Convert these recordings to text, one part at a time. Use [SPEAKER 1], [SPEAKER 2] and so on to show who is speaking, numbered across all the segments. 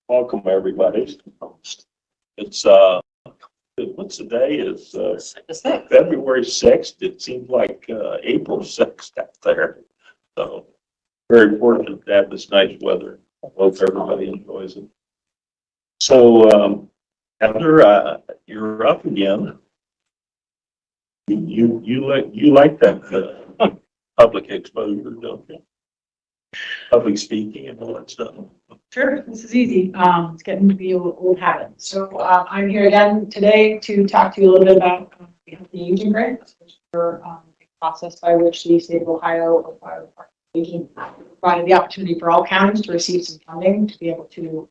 [SPEAKER 1] Welcome, everybody. It's what's the day? It's February 6th. It seems like April 6th out there. So very fortunate to have this nice weather. I hope everybody enjoys it. So Heather, you're up again. You like that public exposure, don't you? Public speaking and all that stuff.
[SPEAKER 2] Sure, this is easy. It's getting to be an old habit. So I'm here again today to talk to you a little bit about the aging grant, which is a process by which the state of Ohio aging provided the opportunity for all counties to receive some funding to be able to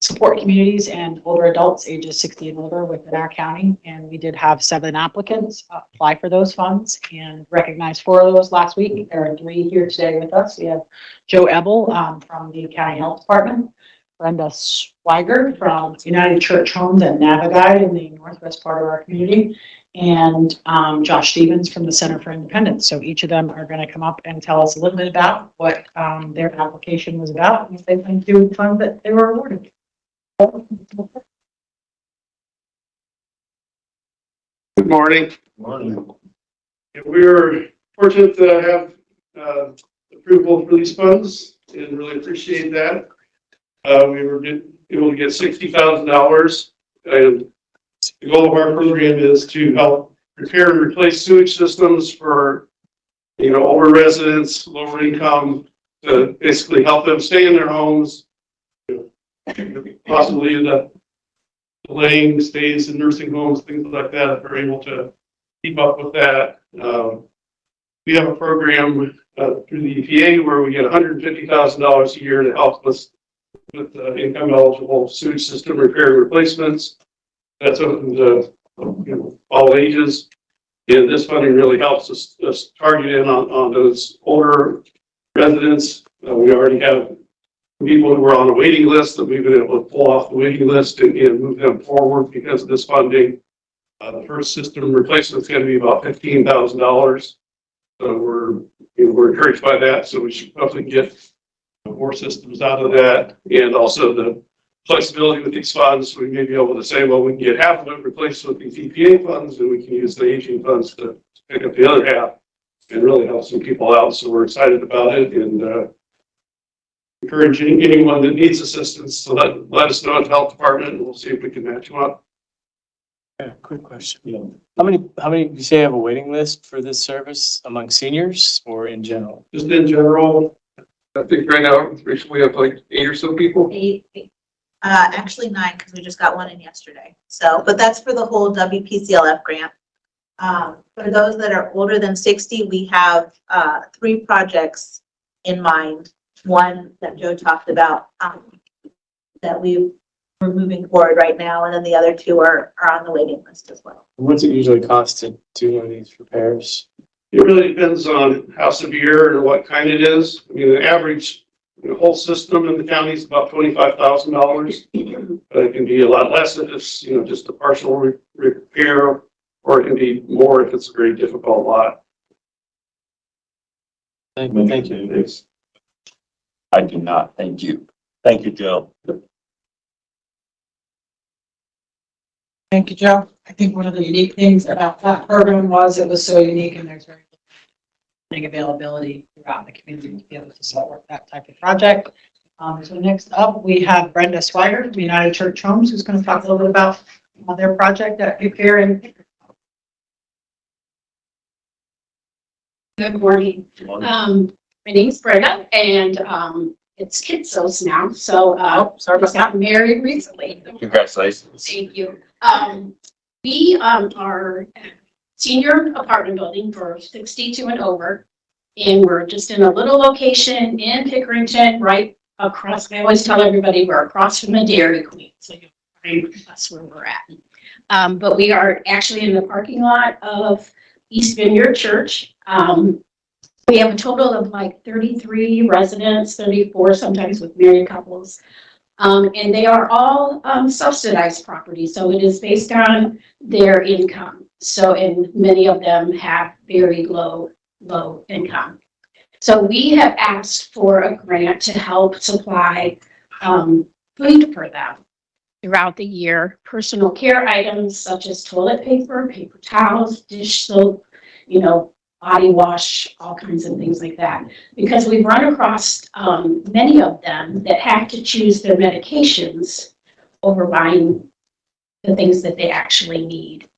[SPEAKER 2] support communities and older adults ages 60 and older within our county. And we did have 7 applicants apply for those funds and recognized 4 of those last week. There are 3 here today with us. We have Joe Ebel from the County Health Department, Brenda Swiger from United Church Homes and Naviguide in the northwest part of our community, and Josh Stevens from the Center for Independence. So each of them are going to come up and tell us a little bit about what their application was about and what they think to do with the funds that they were awarded.
[SPEAKER 3] Good morning.
[SPEAKER 1] Morning.
[SPEAKER 3] We're fortunate to have approval for these funds and really appreciate that. We were able to get $60,000. And the goal of our program is to help repair and replace sewage systems for, older residents, lower income, to basically help them stay in their homes, possibly delaying stays in nursing homes, things like that, if they're able to keep up with that. We have a program through the EPA where we get $150,000 a year to help us with income eligible sewage system repair and replacements. That's open to all ages. And this funding really helps us target in on those older residents. We already have people who are on a waiting list that we've been able to pull off the waiting list and move them forward because of this funding. The first system replacement is going to be about $15,000. So we're encouraged by that. So we should hopefully get more systems out of that, and also the flexibility with these funds. We may be able to say, well, we can get half of it replaced with these EPA funds, and we can use the aging funds to pick up the other half and really help some people out. So we're excited about it, and encouraging anyone that needs assistance to let us know at the health department, and we'll see if we can match them up.
[SPEAKER 4] Yeah, quick question. How many do you say have a waiting list for this service among seniors or in general?
[SPEAKER 3] Just in general, I think right now we have like 8 or so people.
[SPEAKER 5] 8, actually 9, because we just got one in yesterday. So, but that's for the whole WPCLF grant. For those that are older than 60, we have 3 projects in mind. One that Joe talked about that we're moving forward right now, and then the other 2 are on the waiting list as well.
[SPEAKER 4] What's it usually cost to do one of these repairs?
[SPEAKER 3] It really depends on how severe and what kind it is. I mean, the average whole system in the county is about $25,000, but it can be a lot less if it's just a partial repair, or it can be more if it's a very difficult lot.
[SPEAKER 4] Thank you.
[SPEAKER 1] I do not. Thank you. Thank you, Joe.
[SPEAKER 2] Thank you, Joe. I think one of the unique things about that program was it was so unique, and there's very little availability throughout the community to be able to support that type of project. So next up, we have Brenda Swiger from United Church Homes, who's going to talk a little bit about their project at Repair and.
[SPEAKER 6] Good morning. My name's Brenda, and it's Kitsos now. So
[SPEAKER 2] Sorry
[SPEAKER 6] just
[SPEAKER 2] about
[SPEAKER 6] got married recently.
[SPEAKER 1] Congratulations.
[SPEAKER 6] Thank you. We are senior apartment building for 62 and over, and we're just in a little location in Pickerington, right across. I always tell everybody we're across from the Dairy Queen, so that's where we're at. But we are actually in the parking lot of East Vineyard Church. We have a total of like 33 residents, 34 sometimes with married couples. And they are all subsidized properties. So it is based on their income. So, and many of them have very low income. So we have asked for a grant to help supply food for them throughout the year. Personal care items such as toilet paper, paper towels, dish soap, body wash, all kinds of things like that. Because we've run across many of them that have to choose their medications over buying the things that they actually need.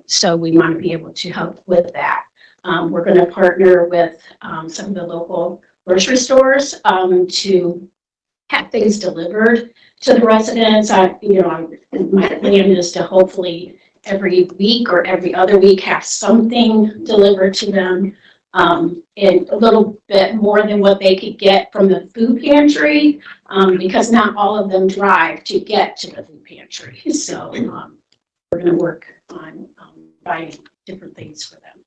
[SPEAKER 6] So we want to be able to help with that. We're going to partner with some of the local grocery stores to have things delivered to the residents. My plan is to hopefully every week or every other week have something delivered to them, and a little bit more than what they could get from the food pantry, because not all of them drive to get to the food pantry. So we're going to work on buying different things for them.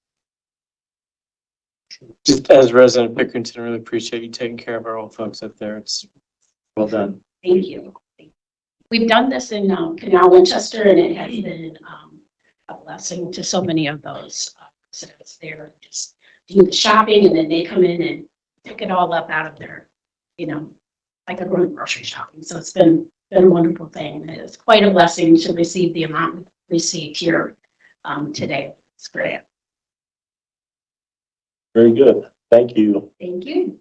[SPEAKER 4] Just as a resident of Pickerington, I really appreciate you taking care of our old folks up there. It's well done.
[SPEAKER 6] Thank you. We've done this in Canal Winchester, and it has been a blessing to so many of those residents there. Just do the shopping, and then they come in and pick it all up out of their, like they're going grocery shopping. So it's been a wonderful thing. It's quite a blessing to receive the amount we received here today. It's great.
[SPEAKER 1] Very good. Thank you.
[SPEAKER 6] Thank you.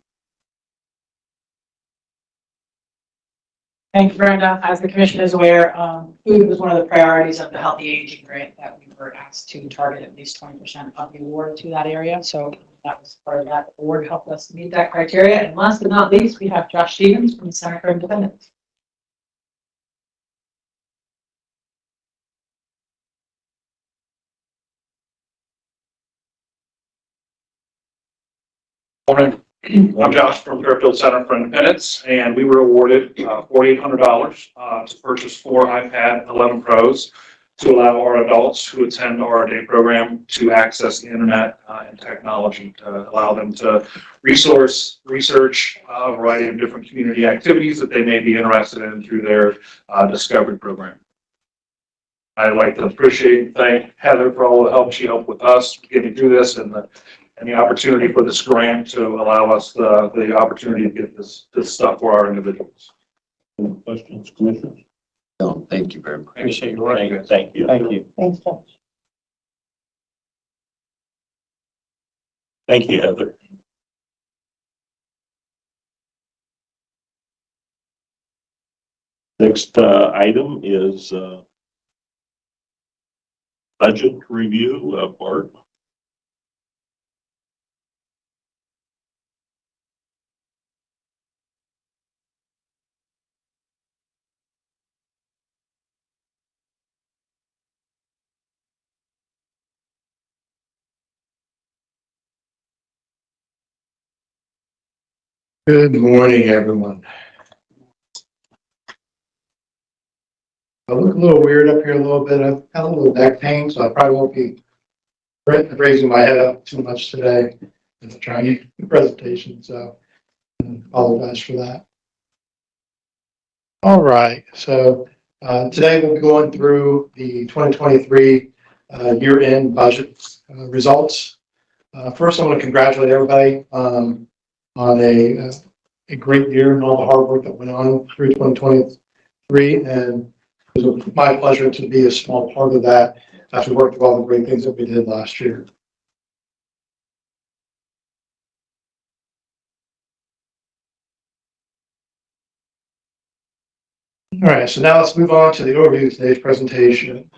[SPEAKER 2] Thank you, Brenda. As the commission is aware, food was one of the priorities of the Healthy Aging Grant that we were asked to target at least 20% of the award to that area. So that was part of that award, helped us meet that criteria. And last but not least, we have Josh Stevens from the Center for Independence.
[SPEAKER 7] Morning. I'm Josh from Fairfield Center for Independence, and we were awarded $4,800 to purchase 4 iPad 11 Pros to allow our adults who attend our day program to access the internet and technology to allow them to research a variety of different community activities that they may be interested in through their discovery program. I'd like to appreciate and thank Heather for all the help she helped with us getting through this and the opportunity for this grant to allow us the opportunity to get this stuff for our individuals.
[SPEAKER 1] Any questions, commissioners?
[SPEAKER 4] No, thank you very much. Appreciate your work.
[SPEAKER 1] Thank you.
[SPEAKER 4] Thank you.
[SPEAKER 2] Thanks, Josh.
[SPEAKER 1] Thank you, Heather. Next item is budget review. Bart.
[SPEAKER 8] Good morning, everyone. I look a little weird up here a little bit. I've got a little back pain, so I probably won't be raising my head up too much today in trying the presentation, so I apologize for that. All right, so today we'll be going through the 2023 year-end budget results. First, I want to congratulate everybody on a great year and all the hard work that went on through 2023, and it was my pleasure to be a small part of that as we worked through all the great things that we did last year. All right, so now let's move on to the overview of today's presentation.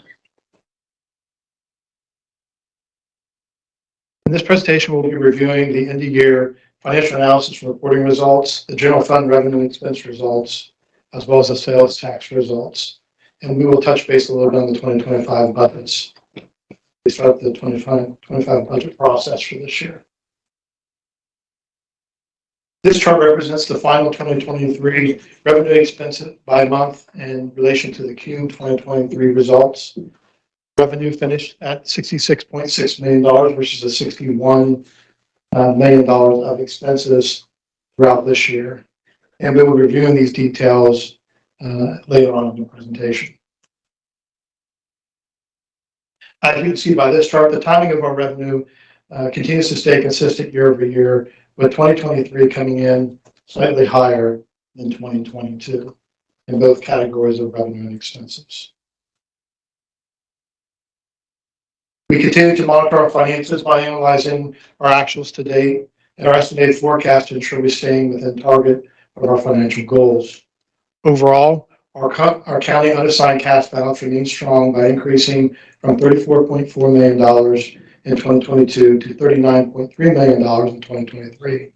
[SPEAKER 8] In this presentation, we'll be reviewing the end-of-year financial analysis and reporting results, the general fund revenue and expense results, as well as the sales tax results. And we will touch base a little bit on the 2025 budgets. We start the 2025 budget process for this year. This chart represents the final 2023 revenue expense by month in relation to the Q 2023 results. Revenue finished at $66.6 million versus a $61 million of expenses throughout this year. And we will be reviewing these details later on in the presentation. As you can see by this chart, the timing of our revenue continues to stay consistent year over year, with 2023 coming in slightly higher in 2022 in both categories of revenue and expenses. We continue to monitor our finances by analyzing our actuals to date and our estimated forecast to ensure we're staying within target of our financial goals. Overall, our county unassigned cash balance remains strong by increasing from $34.4 million in 2022 to $39.3 million in 2023.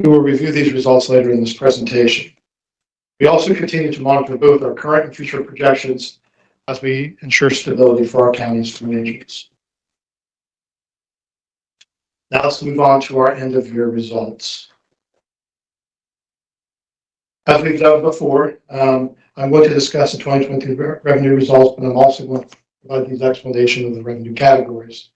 [SPEAKER 8] We will review these results later in this presentation. We also continue to monitor both our current and future projections as we ensure stability for our county's financials. Now let's move on to our end of year results. As we've done before, I'm going to discuss the 2023 revenue results, but I'm also going to provide these explanations of the revenue categories.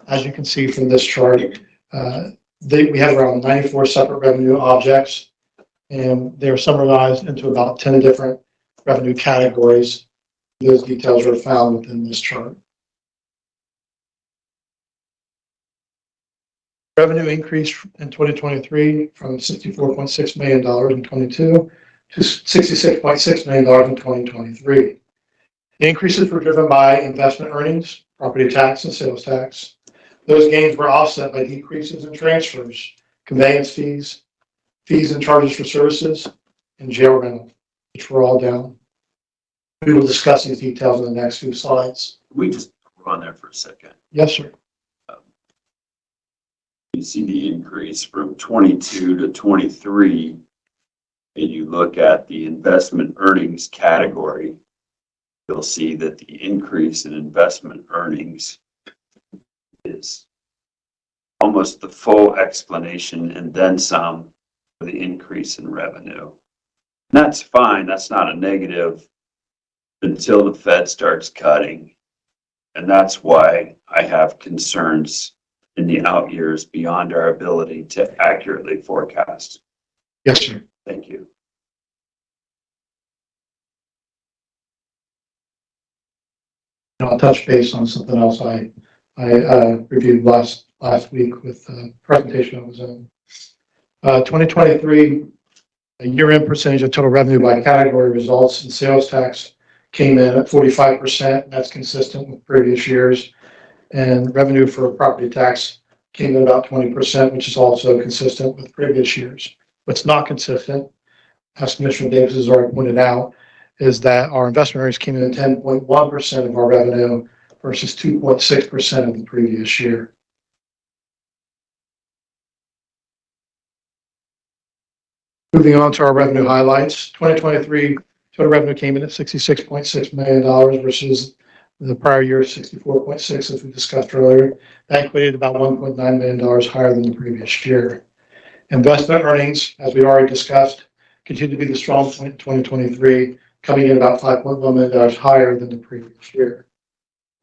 [SPEAKER 8] As you can see from this chart, we have around 94 separate revenue objects, and they're summarized into about 10 different revenue categories. Those details are found within this chart. Revenue increased in 2023 from $64.6 million in 22 to $66.6 million in 2023. The increases were driven by investment earnings, property tax, and sales tax. Those gains were offset by decreases in transfers, conveyance fees, fees and charges for services, and jail rental, which were all down. We will discuss these details in the next few slides.
[SPEAKER 9] We just run there for a second.
[SPEAKER 8] Yes, sir.
[SPEAKER 9] You see the increase from 22 to 23, and you look at the investment earnings category, you'll see that the increase in investment earnings is almost the full explanation and then some for the increase in revenue. And that's fine. That's not a negative until the Fed starts cutting. And that's why I have concerns in the out years beyond our ability to accurately forecast.
[SPEAKER 8] Yes, sir.
[SPEAKER 9] Thank you.
[SPEAKER 8] I'll touch base on something else I reviewed last week with the presentation I was in. 2023, a year-end percentage of total revenue by category results and sales tax came in at 45%. That's consistent with previous years. And revenue for property tax came in about 20%, which is also consistent with previous years. What's not consistent, as Commissioner Davis has already pointed out, is that our investment earnings came in at 10.1% of our revenue versus 2.6% of the previous year. Moving on to our revenue highlights, 2023 total revenue came in at $66.6 million versus the prior year, 64.6, as we discussed earlier. That equated about $1.9 million higher than the previous year. Investment earnings, as we already discussed, continue to be the strong point in 2023, coming in about $5.1 million higher than the previous year.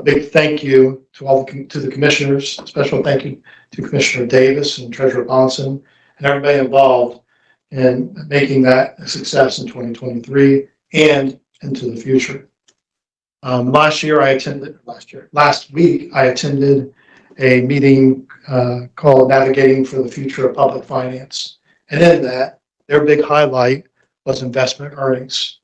[SPEAKER 8] A big thank you to the commissioners. A special thank you to Commissioner Davis and Treasurer Hampson and everybody involved in making that a success in 2023 and into the future. Last week, I attended a meeting called Navigating for the Future of Public Finance. And in that, their big highlight was investment earnings.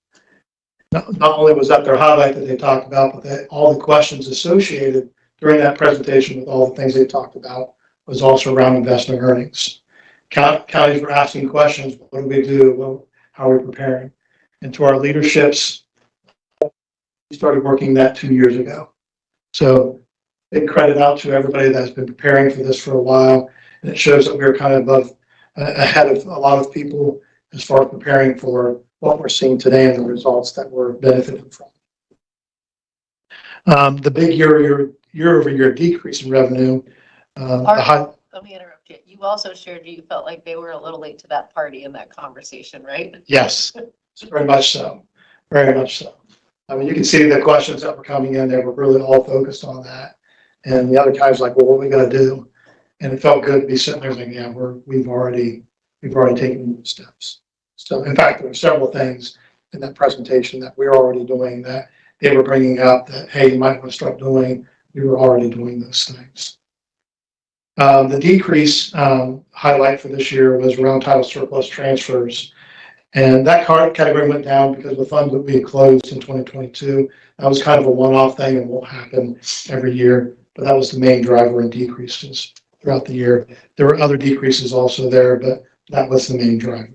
[SPEAKER 8] Not only was that their highlight that they talked about, but that all the questions associated during that presentation with all the things they talked about was also around investment earnings. Counties were asking questions, what do we do? Well, how are we preparing? And to our leaderships, we started working that 2 years ago. So big credit out to everybody that's been preparing for this for a while. And it shows that we're kind of ahead of a lot of people as far as preparing for what we're seeing today and the results that we're benefiting from. The big year-over-year decrease in revenue.
[SPEAKER 10] Let me interrupt you. You also shared you felt like they were a little late to that party in that conversation, right?
[SPEAKER 8] Yes, very much so. Very much so. I mean, you can see the questions that were coming in. They were really all focused on that. And the other guys like, well, what are we going to do? And it felt good to be sitting there saying, yeah, we've already taken steps. So in fact, there were several things in that presentation that we're already doing that they were bringing up that, hey, you might want to start doing. We were already doing those things. The decrease highlight for this year was around title surplus transfers. And that category went down because of the funds that we had closed in 2022. That was kind of a one-off thing and won't happen every year, but that was the main driver in decreases throughout the year. There were other decreases also there, but that was the main driver.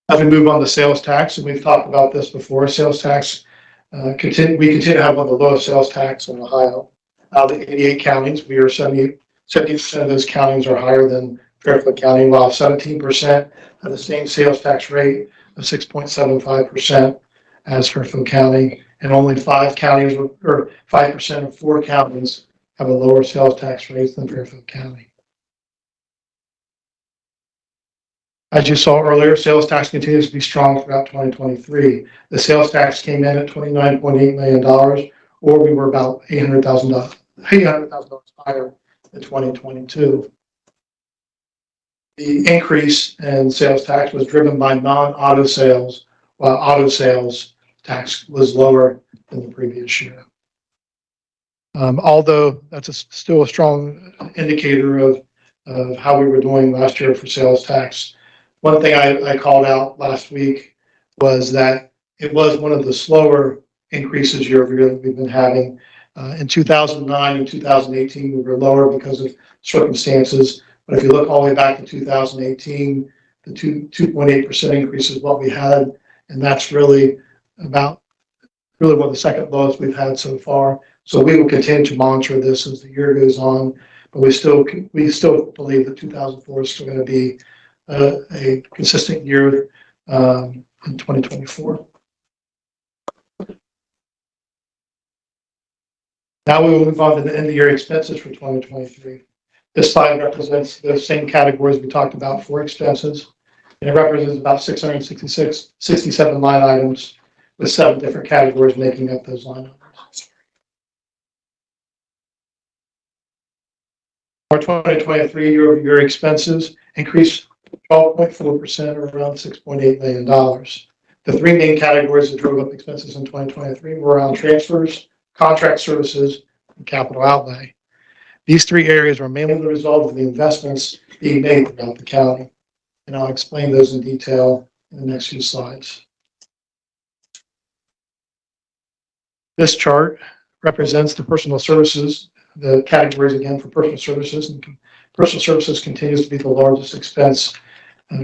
[SPEAKER 8] As we move on to sales tax, and we've talked about this before, sales tax, we continue to have one of the lowest sales tax in Ohio. Out of the 88 counties, we are 70% of those counties are higher than Fairfield County, while 17% have the same sales tax rate of 6.75% as Fairfield County, and only 5 counties, or 5% of 4 counties, have a lower sales tax rate than Fairfield County. As you saw earlier, sales tax continues to be strong throughout 2023. The sales tax came in at $29.8 million, or we were about $800,000 higher than 2022. The increase in sales tax was driven by non-auto sales, while auto sales tax was lower than the previous year. Although that's still a strong indicator of how we were doing last year for sales tax. One thing I called out last week was that it was one of the slower increases year over year that we've been having. In 2009 and 2018, we were lower because of circumstances. But if you look all the way back to 2018, the 2.8% increase is what we had. And that's really one of the second lowest we've had so far. So we will continue to monitor this as the year goes on. But we still believe that 2004 is still going to be a consistent year in 2024. Now we will move on to the end of year expenses for 2023. This slide represents the same categories we talked about for expenses. And it represents about 67 line items with 7 different categories making up those line items. Our 2023 year-over-year expenses increased 12.4%, or around $6.8 million. The 3 main categories that drove up expenses in 2023 were around transfers, contract services, and capital outlay. These 3 areas are mainly the result of the investments being made throughout the county. And I'll explain those in detail in the next few slides. This chart represents the personal services, the categories again for personal services. And personal services continues to be the largest expense,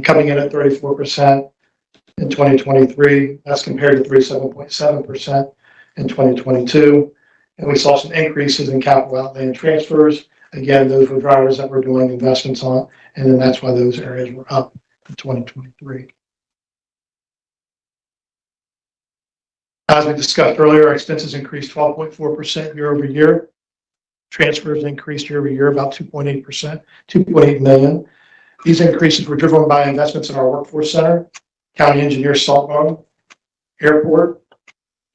[SPEAKER 8] coming in at 34% in 2023. That's compared to 37.7% in 2022. And we saw some increases in capital outlay and transfers. Again, those were drivers that we're doing investments on, and then that's why those areas were up in 2023. As we discussed earlier, our expenses increased 12.4% year over year. Transfers increased year over year about 2.8%, $2.8 million. These increases were driven by investments in our workforce center, county engineer salt barn, airport,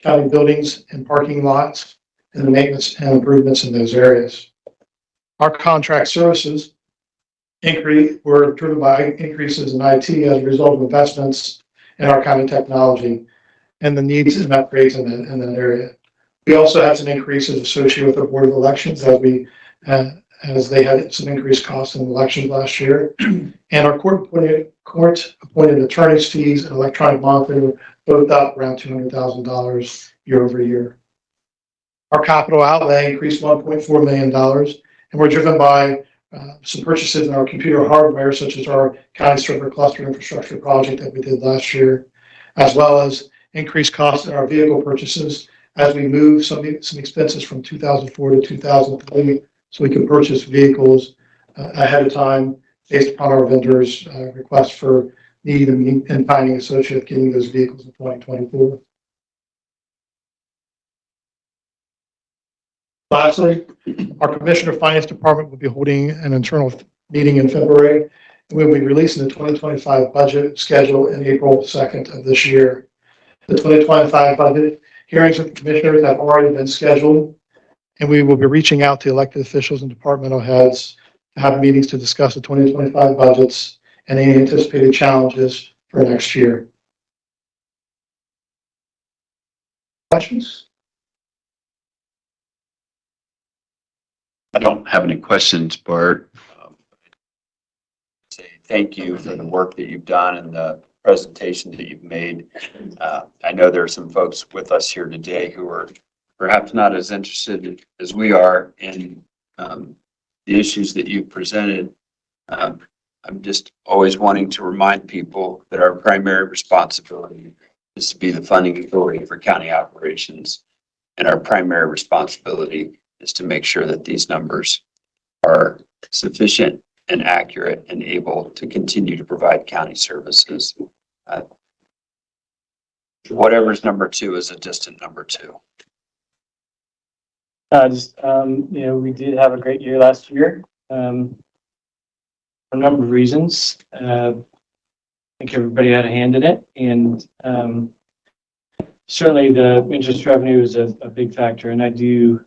[SPEAKER 8] county buildings and parking lots, and the maintenance and improvements in those areas. Our contract services were driven by increases in IT as a result of investments in our county technology and the needs and upgrades in that area. We also had some increases associated with the Board of Elections as they had some increased costs in elections last year. And our court-appointed attorneys' fees and electronic monitoring were both up around $200,000 year over year. Our capital outlay increased $1.4 million, and we're driven by some purchases in our computer hardware, such as our county server cluster infrastructure project that we did last year, as well as increased costs in our vehicle purchases as we move some expenses from 2004 to 2003, so we can purchase vehicles ahead of time based upon our vendors' request for need and finding associated with getting those vehicles in 2024. Lastly, our Commissioner Finance Department will be holding an internal meeting in February, and we'll be releasing the 2025 budget schedule in April 2nd of this year. The 2025 budget hearings with the commissioners have already been scheduled, and we will be reaching out to elected officials and departmental heads to have meetings to discuss the 2025 budgets and any anticipated challenges for next year. Questions?
[SPEAKER 9] I don't have any questions, Bart. Say thank you for the work that you've done and the presentation that you've made. I know there are some folks with us here today who are perhaps not as interested as we are in the issues that you've presented. I'm just always wanting to remind people that our primary responsibility is to be the funding authority for county operations. And our primary responsibility is to make sure that these numbers are sufficient and accurate and able to continue to provide county services. Whatever's number two is a distant number two.
[SPEAKER 4] We did have a great year last year. For a number of reasons. I think everybody had a hand in it, and certainly the interest revenue is a big factor, and I do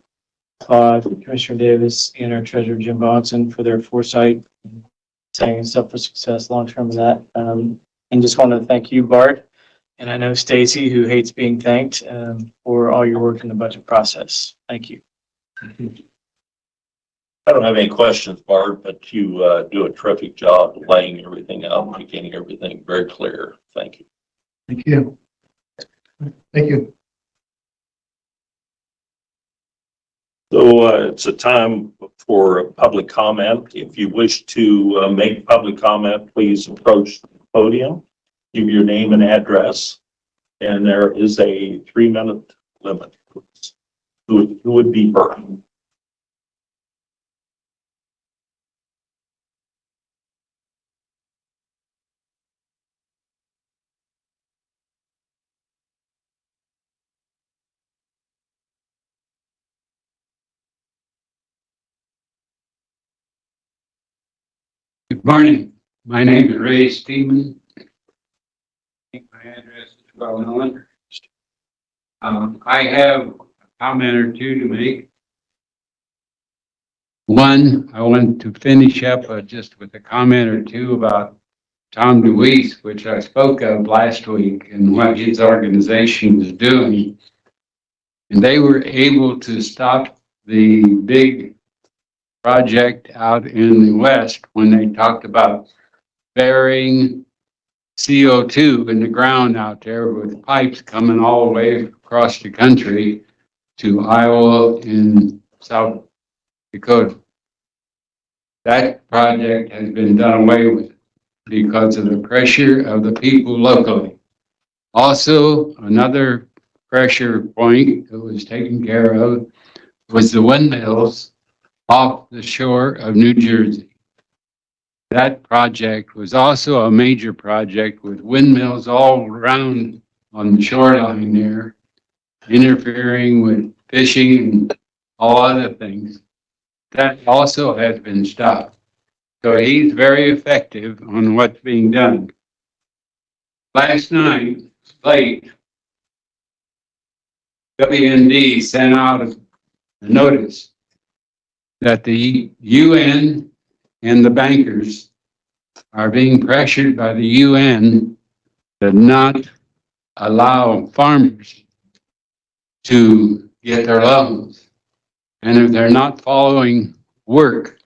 [SPEAKER 4] applaud Commissioner Davis and our treasurer Jim Bonson for their foresight, setting us up for success long-term in that. And just wanted to thank you, Bart, and I know Stacy, who hates being thanked, for all your work in the budget process. Thank you.
[SPEAKER 1] I don't have any questions, Bart, but you do a terrific job laying everything out, making everything very clear. Thank you.
[SPEAKER 8] Thank you. Thank you.
[SPEAKER 1] So it's a time for public comment. If you wish to make public comment, please approach the podium, give your name and address, and there is a 3-minute limit. Who would be first?
[SPEAKER 11] Good morning. My name is Ray Stemen. I think my address is well known. I have a comment or two to make. One, I want to finish up just with a comment or two about Tom DeWeese, which I spoke of last week, and what his organization is doing. And they were able to stop the big project out in the west when they talked about burying CO2 in the ground out there with pipes coming all the way across the country to Iowa and South Dakota. That project has been done away with because of the pressure of the people locally. Also, another pressure point that was taken care of was the windmills off the shore of New Jersey. That project was also a major project with windmills all around on the shoreline there, interfering with fishing and all other things. That also has been stopped. So he's very effective on what's being done. Last night, late, WND sent out a notice that the UN and the bankers are being pressured by the UN to not allow farmers to get their loans. And if they're not following work,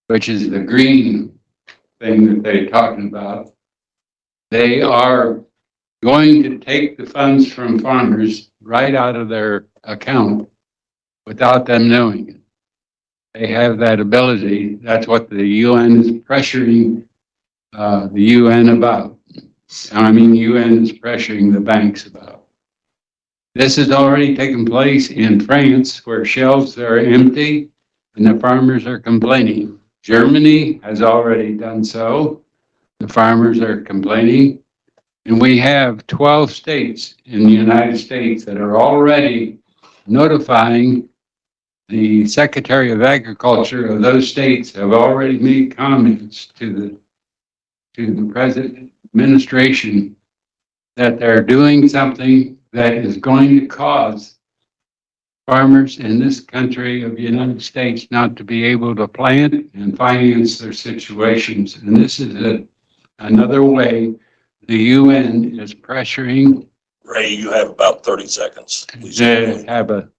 [SPEAKER 11] which is the green thing that they're talking about, they are going to take the funds from farmers right out of their account without them knowing it. They have that ability. That's what the UN is pressuring the UN about. I mean, UN is pressuring the banks about. This has already taken place in France, where shelves are empty and the farmers are complaining. Germany has already done so. The farmers are complaining. And we have 12 states in the United States that are already notifying the Secretary of Agriculture of those states have already made comments to the present administration that they're doing something that is going to cause farmers in this country of the United States not to be able to plan and finance their situations. And this is another way the UN is pressuring.
[SPEAKER 1] Ray, you have about 30 seconds.
[SPEAKER 11] They have a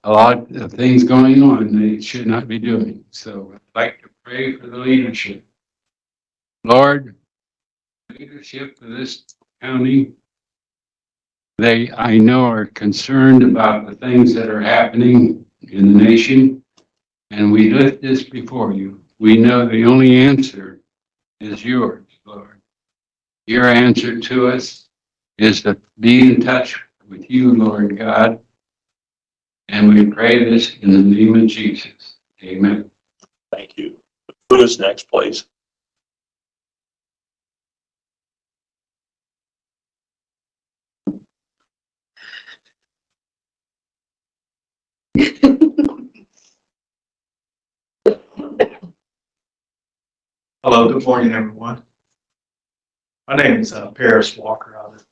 [SPEAKER 11] lot of things going on they should not be doing. So I'd like to pray for the leadership. Lord, leadership of this county, they, I know, are concerned about the things that are happening in the nation, and we lift this before you. We know the only answer is yours, Lord. Your answer to us is to be in touch with you, Lord God, and we pray this in the name of Jesus. Amen.
[SPEAKER 1] Thank you. Put us next, please.
[SPEAKER 12] Hello, good morning, everyone. My name is Paris Walker. I live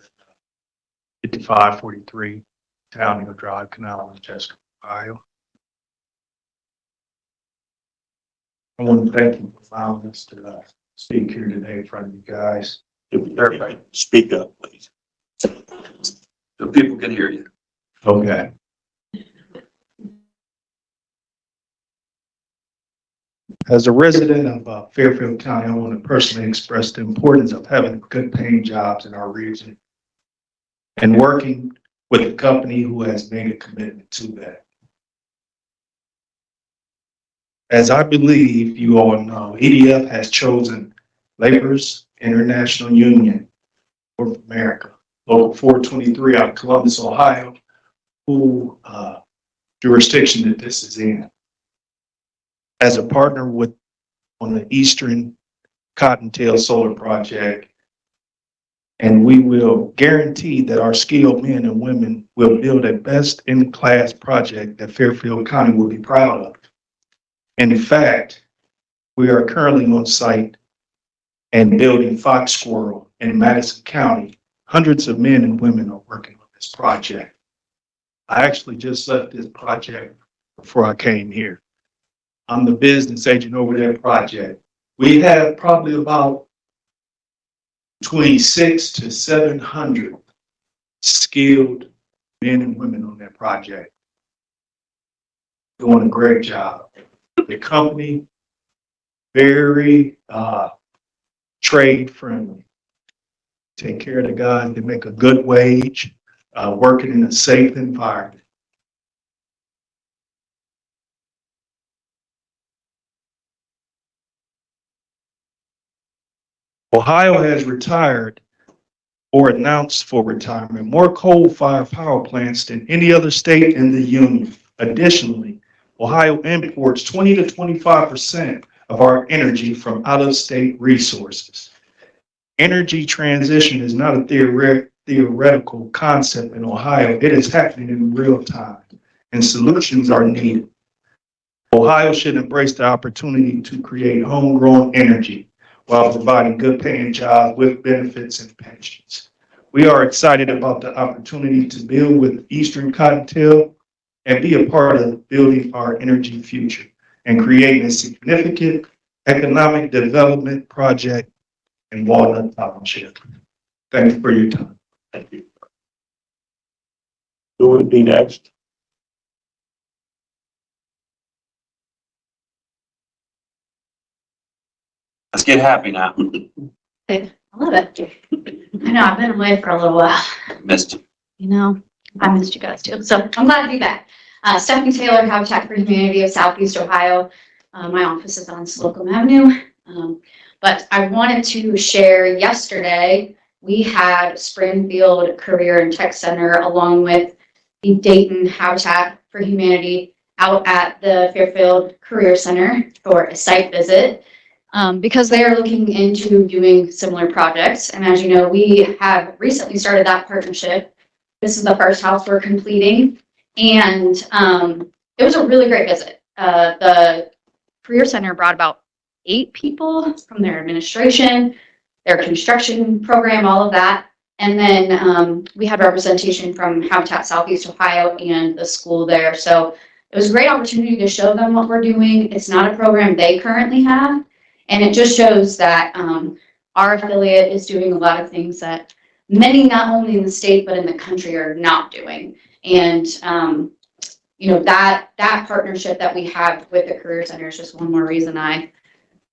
[SPEAKER 12] at 5543 Town Hill Drive, Canal, Lancaster, Ohio. I want to thank you for allowing us to speak here today in front of you guys.
[SPEAKER 1] Everybody, speak up, please.
[SPEAKER 9] So people can hear you.
[SPEAKER 12] Okay. As a resident of Fairfield County, I want to personally express the importance of having good paying jobs in our region and working with a company who has made a commitment to that. As I believe you all know, EDF has chosen Laborers International Union of America, Local 423 out of Columbus, Ohio, who jurisdiction that this is in, as a partner with on the Eastern Cottontail Solar Project. And we will guarantee that our skilled men and women will build a best-in-class project that Fairfield County will be proud of. And in fact, we are currently on site and building Fox Squirrel in Madison County. Hundreds of men and women are working on this project. I actually just left this project before I came here. I'm the business agent over that project. We have probably about between 600 to 700 skilled men and women on that project. Doing a great job. The company, very trade friendly. Take care of the guys, they make a good wage, working in a safe environment. Ohio has retired or announced for retirement more coal-fired power plants than any other state in the union. Additionally, Ohio imports 20 to 25% of our energy from out-of-state resources. Energy transition is not a theoretical concept in Ohio. It is happening in real time, and solutions are needed. Ohio should embrace the opportunity to create homegrown energy while providing good paying jobs with benefits and pensions. We are excited about the opportunity to build with Eastern Cottontail and be a part of building our energy future and creating a significant economic development project in Walnut Township. Thank you for your time.
[SPEAKER 1] Thank you. Who would be next?
[SPEAKER 9] Let's get happy now.
[SPEAKER 6] I love it. I know, I've been away for a little while.
[SPEAKER 9] Missed you.
[SPEAKER 6] You know, I missed you guys too. So I'm glad to be back. Stephanie Taylor, Habitat for Humanity of Southeast Ohio. My office is on Slocum Avenue. But I wanted to share yesterday, we had Springfield Career and Tech Center along with the Dayton Habitat for Humanity out at the Fairfield Career Center for a site visit. Because they are looking into doing similar projects. And as you know, we have recently started that partnership. This is the first house we're completing. And it was a really great visit. The Career Center brought about 8 people from their administration, their construction program, all of that. And then we had representation from Habitat Southeast Ohio and the school there. So it was a great opportunity to show them what we're doing. It's not a program they currently have. And it just shows that our affiliate is doing a lot of things that many, not only in the state, but in the country are not doing. And, you know, that partnership that we have with the Career Center is just one more reason I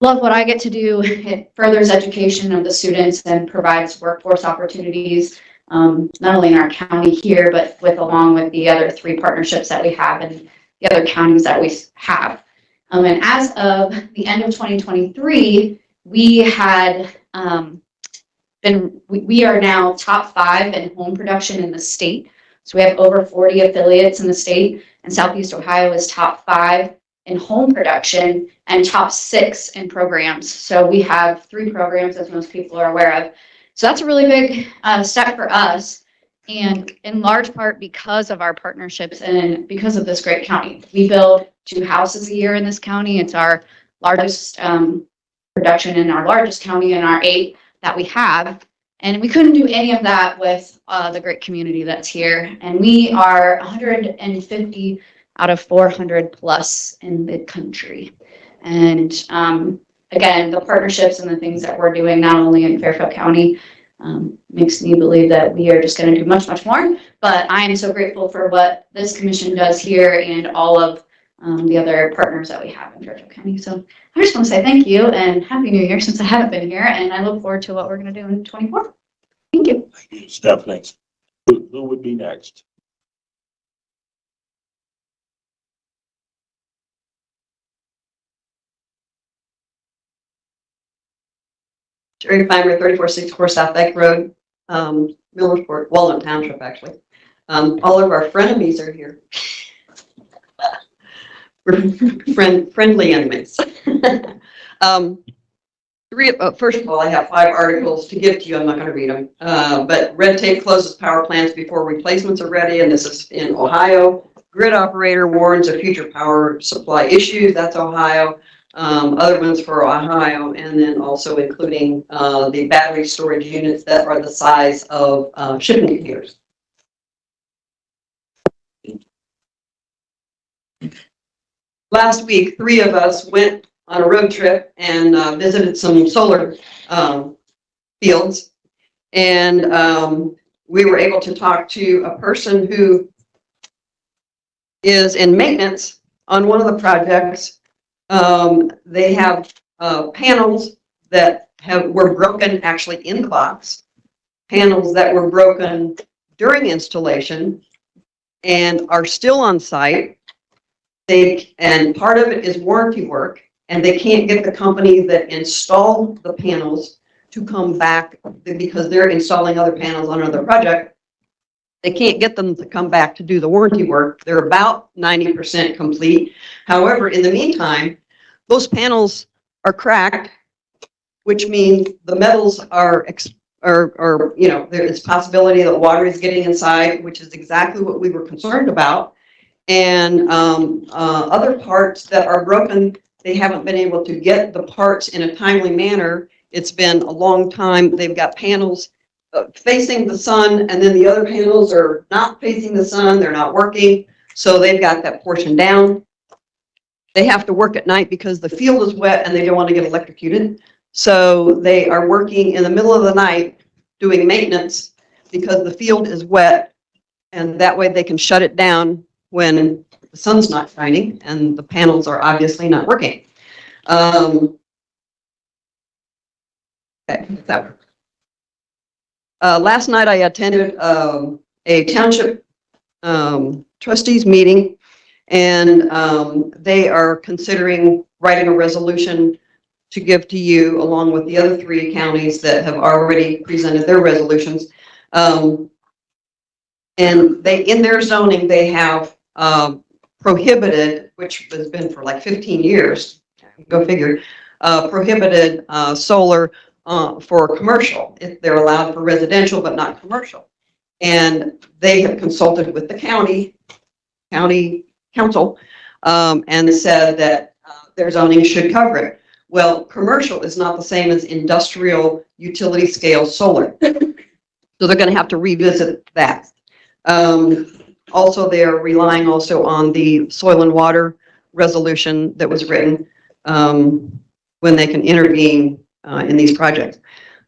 [SPEAKER 13] love what I get to do. It furthers education of the students and provides workforce opportunities, not only in our county here, but along with the other 3 partnerships that we have and the other counties that we have. And as of the end of 2023, we had we are now top 5 in home production in the state. So we have over 40 affiliates in the state, and Southeast Ohio is top 5 in home production and top 6 in programs. So we have 3 programs, as most people are aware of. So that's a really big step for us, and in large part because of our partnerships and because of this great county. We build 2 houses a year in this county. It's our largest production in our largest county in our 8 that we have. And we couldn't do any of that with the great community that's here. And we are 150 out of 400 plus in the country. And again, the partnerships and the things that we're doing, not only in Fairfield County, makes me believe that we are just going to do much, much more. But I am so grateful for what this commission does here and all of the other partners that we have in Fairfield County. So I just want to say thank you and Happy New Year since I haven't been here, and I look forward to what we're going to do in 24. Thank you.
[SPEAKER 1] Thank you, Stephanie. Who would be next?
[SPEAKER 14] Jerry Clymer, 3464 South Lake Road, Millersport, Walnut Township, actually. All of our frenemies are here. We're friendly enemies. First of all, I have 5 articles to give to you. I'm not going to read them. But red tape closes power plants before replacements are ready, and this is in Ohio. Grid operator warns of future power supply issues. That's Ohio. Other ones for Ohio, and then also including the battery storage units that are the size of shipping containers. Last week, 3 of us went on a road trip and visited some solar fields, and we were able to talk to a person who is in maintenance on one of the projects. They have panels that were broken actually in the box, panels that were broken during installation and are still on site. And part of it is warranty work, and they can't get the company that installed the panels to come back because they're installing other panels on another project. They can't get them to come back to do the warranty work. They're about 90% complete. However, in the meantime, those panels are cracked, which means the metals are there is possibility that water is getting inside, which is exactly what we were concerned about. And other parts that are broken, they haven't been able to get the parts in a timely manner. It's been a long time. They've got panels facing the sun, and then the other panels are not facing the sun. They're not working. So they've got that portion down. They have to work at night because the field is wet and they don't want to get electrocuted. So they are working in the middle of the night doing maintenance because the field is wet, and that way they can shut it down when the sun's not shining and the panels are obviously not working. Okay, that works. Last night I attended a township trustees meeting, and they are considering writing a resolution to give to you along with the other 3 counties that have already presented their resolutions. And in their zoning, they have prohibited, which has been for like 15 years, go figure, prohibited solar for commercial. They're allowed for residential, but not commercial. And they have consulted with the county council and said that their zoning should cover it. Well, commercial is not the same as industrial utility scale solar. So they're going to have to revisit that. Also, they are relying also on the soil and water resolution that was written when they can intervene in these projects.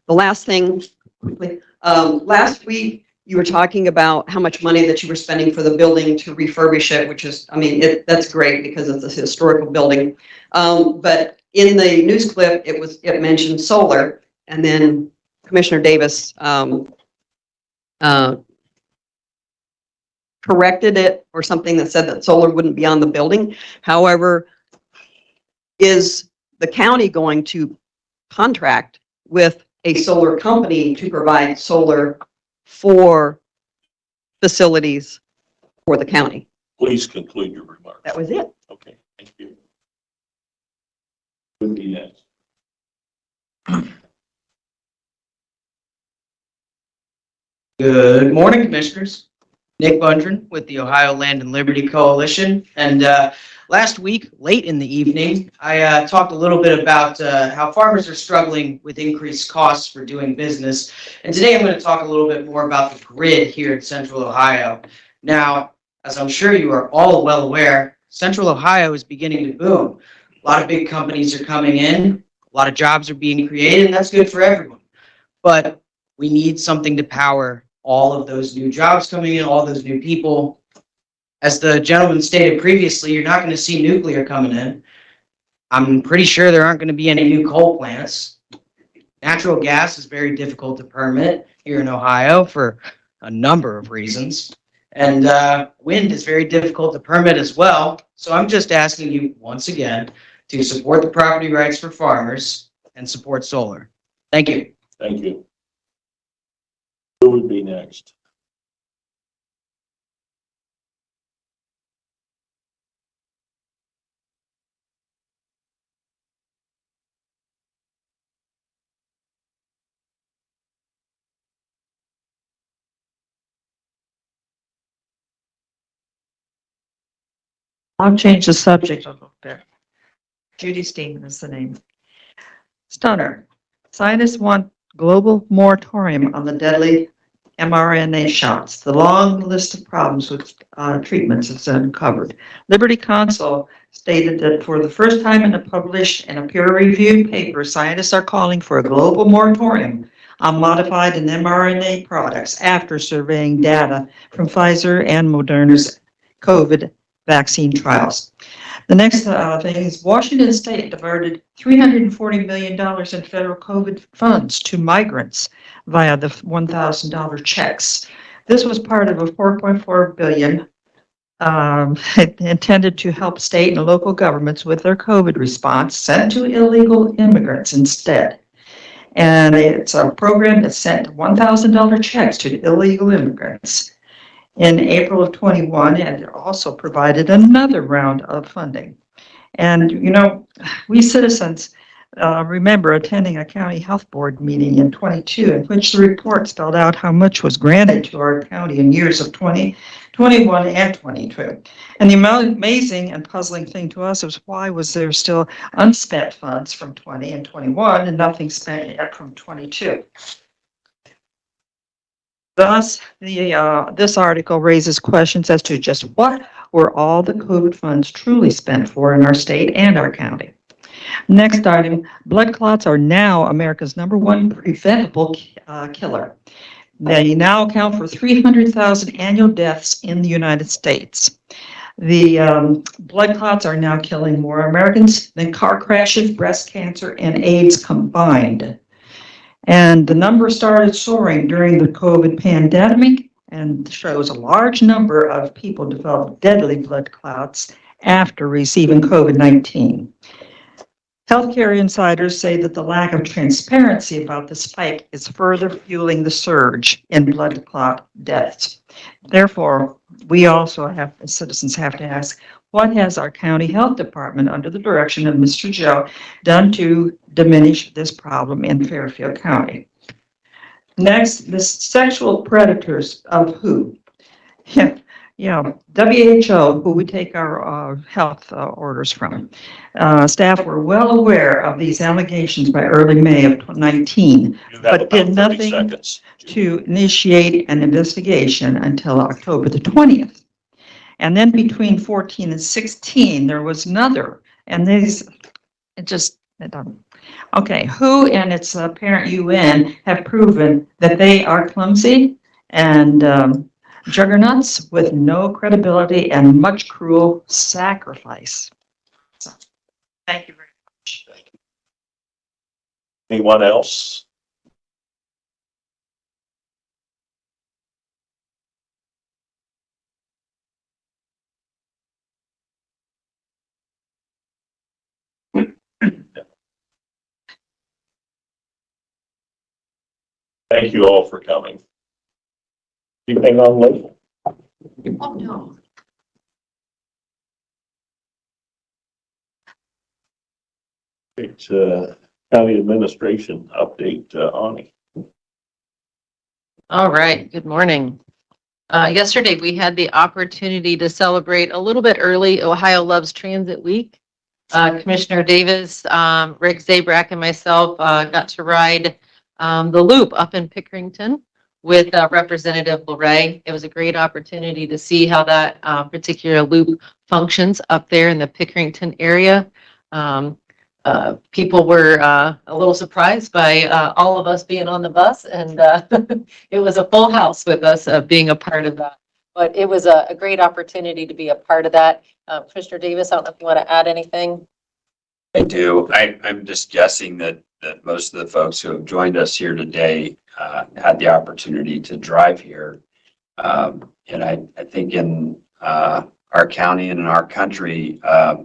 [SPEAKER 14] The last thing, quickly, last week you were talking about how much money that you were spending for the building to refurbish it, which is, I mean, that's great because it's a historical building. But in the news clip, it mentioned solar, and then Commissioner Davis, corrected it or something that said that solar wouldn't be on the building. However, is the county going to contract with a solar company to provide solar for facilities for the county?
[SPEAKER 1] Please conclude your remarks.
[SPEAKER 14] That was it.
[SPEAKER 1] Okay, thank you. Who would be next?
[SPEAKER 15] Good morning, Commissioners. Nick Bundren with the Ohio Land and Liberty Coalition. And last week, late in the evening, I talked a little bit about how farmers are struggling with increased costs for doing business. And today I'm going to talk a little bit more about the grid here in Central Ohio. Now, as I'm sure you are all well aware, Central Ohio is beginning to boom. A lot of big companies are coming in, a lot of jobs are being created, and that's good for everyone. But we need something to power all of those new jobs coming in, all those new people. As the gentleman stated previously, you're not going to see nuclear coming in. I'm pretty sure there aren't going to be any new coal plants. Natural gas is very difficult to permit here in Ohio for a number of reasons. And wind is very difficult to permit as well. So I'm just asking you once again to support the property rights for farmers and support solar. Thank you.
[SPEAKER 1] Thank you. Who would be next?
[SPEAKER 16] I'll change the subject a little bit. Judy Stemen is the name. Stunner. Scientists want global moratorium on the deadly mRNA shots. The long list of problems with treatments is uncovered. Liberty Counsel stated that for the first time in a peer-reviewed paper, scientists are calling for a global moratorium on modified and mRNA products after surveying data from Pfizer and Moderna's COVID vaccine trials. The next thing is Washington State diverted $340 million in federal COVID funds to migrants via the $1,000 checks. This was part of a $4.4 billion intended to help state and local governments with their COVID response, sent to illegal immigrants instead. And it's a program that sent $1,000 checks to illegal immigrants in April of 21, and it also provided another round of funding. And, you know, we citizens remember attending a county health board meeting in 22, in which the report spelled out how much was granted to our county in years of 20, 21, and 22. And the amazing and puzzling thing to us was why was there still unspent funds from 20 and 21 and nothing spent yet from 22. Thus, this article raises questions as to just what were all the COVID funds truly spent for in our state and our county. Next item, blood clots are now America's #1 preventable killer. They now account for 300,000 annual deaths in the United States. The blood clots are now killing more Americans than car crashes, breast cancer, and AIDS combined. And the number started soaring during the COVID pandemic and shows a large number of people developed deadly blood clots after receiving COVID-19. Healthcare insiders say that the lack of transparency about the spike is further fueling the surge in blood clot deaths. Therefore, we also have, as citizens, have to ask, what has our county health department, under the direction of Mr. Joe, done to diminish this problem in Fairfield County? Next, the sexual predators of who? WHO, who we take our health orders from. Staff were well aware of these allegations by early May of 2019, but did nothing to initiate an investigation until October the 20th. And then between 14 and 16, there was another, and these, okay, WHO and its parent UN have proven that they are clumsy and juggernauts with no credibility and much cruel sacrifice. So, thank you very much.
[SPEAKER 1] Anyone else? Thank you all for coming. Anything on local?
[SPEAKER 10] Oh, no.
[SPEAKER 1] It's county administration update, Ani.
[SPEAKER 10] All right, good morning. Yesterday, we had the opportunity to celebrate a little bit early Ohio Loves Transit Week. Commissioner Davis, Rick Zabrak, and myself got to ride the loop up in Pickerington with Representative LeRae. It was a great opportunity to see how that particular loop functions up there in the Pickerington area. People were a little surprised by all of us being on the bus, and it was a full house with us being a part of that. But it was a great opportunity to be a part of that. Commissioner Davis, I don't know if you want to add anything.
[SPEAKER 9] I do. I'm just guessing that most of the folks who have joined us here today had the opportunity to drive here. And I think in our county and in our country,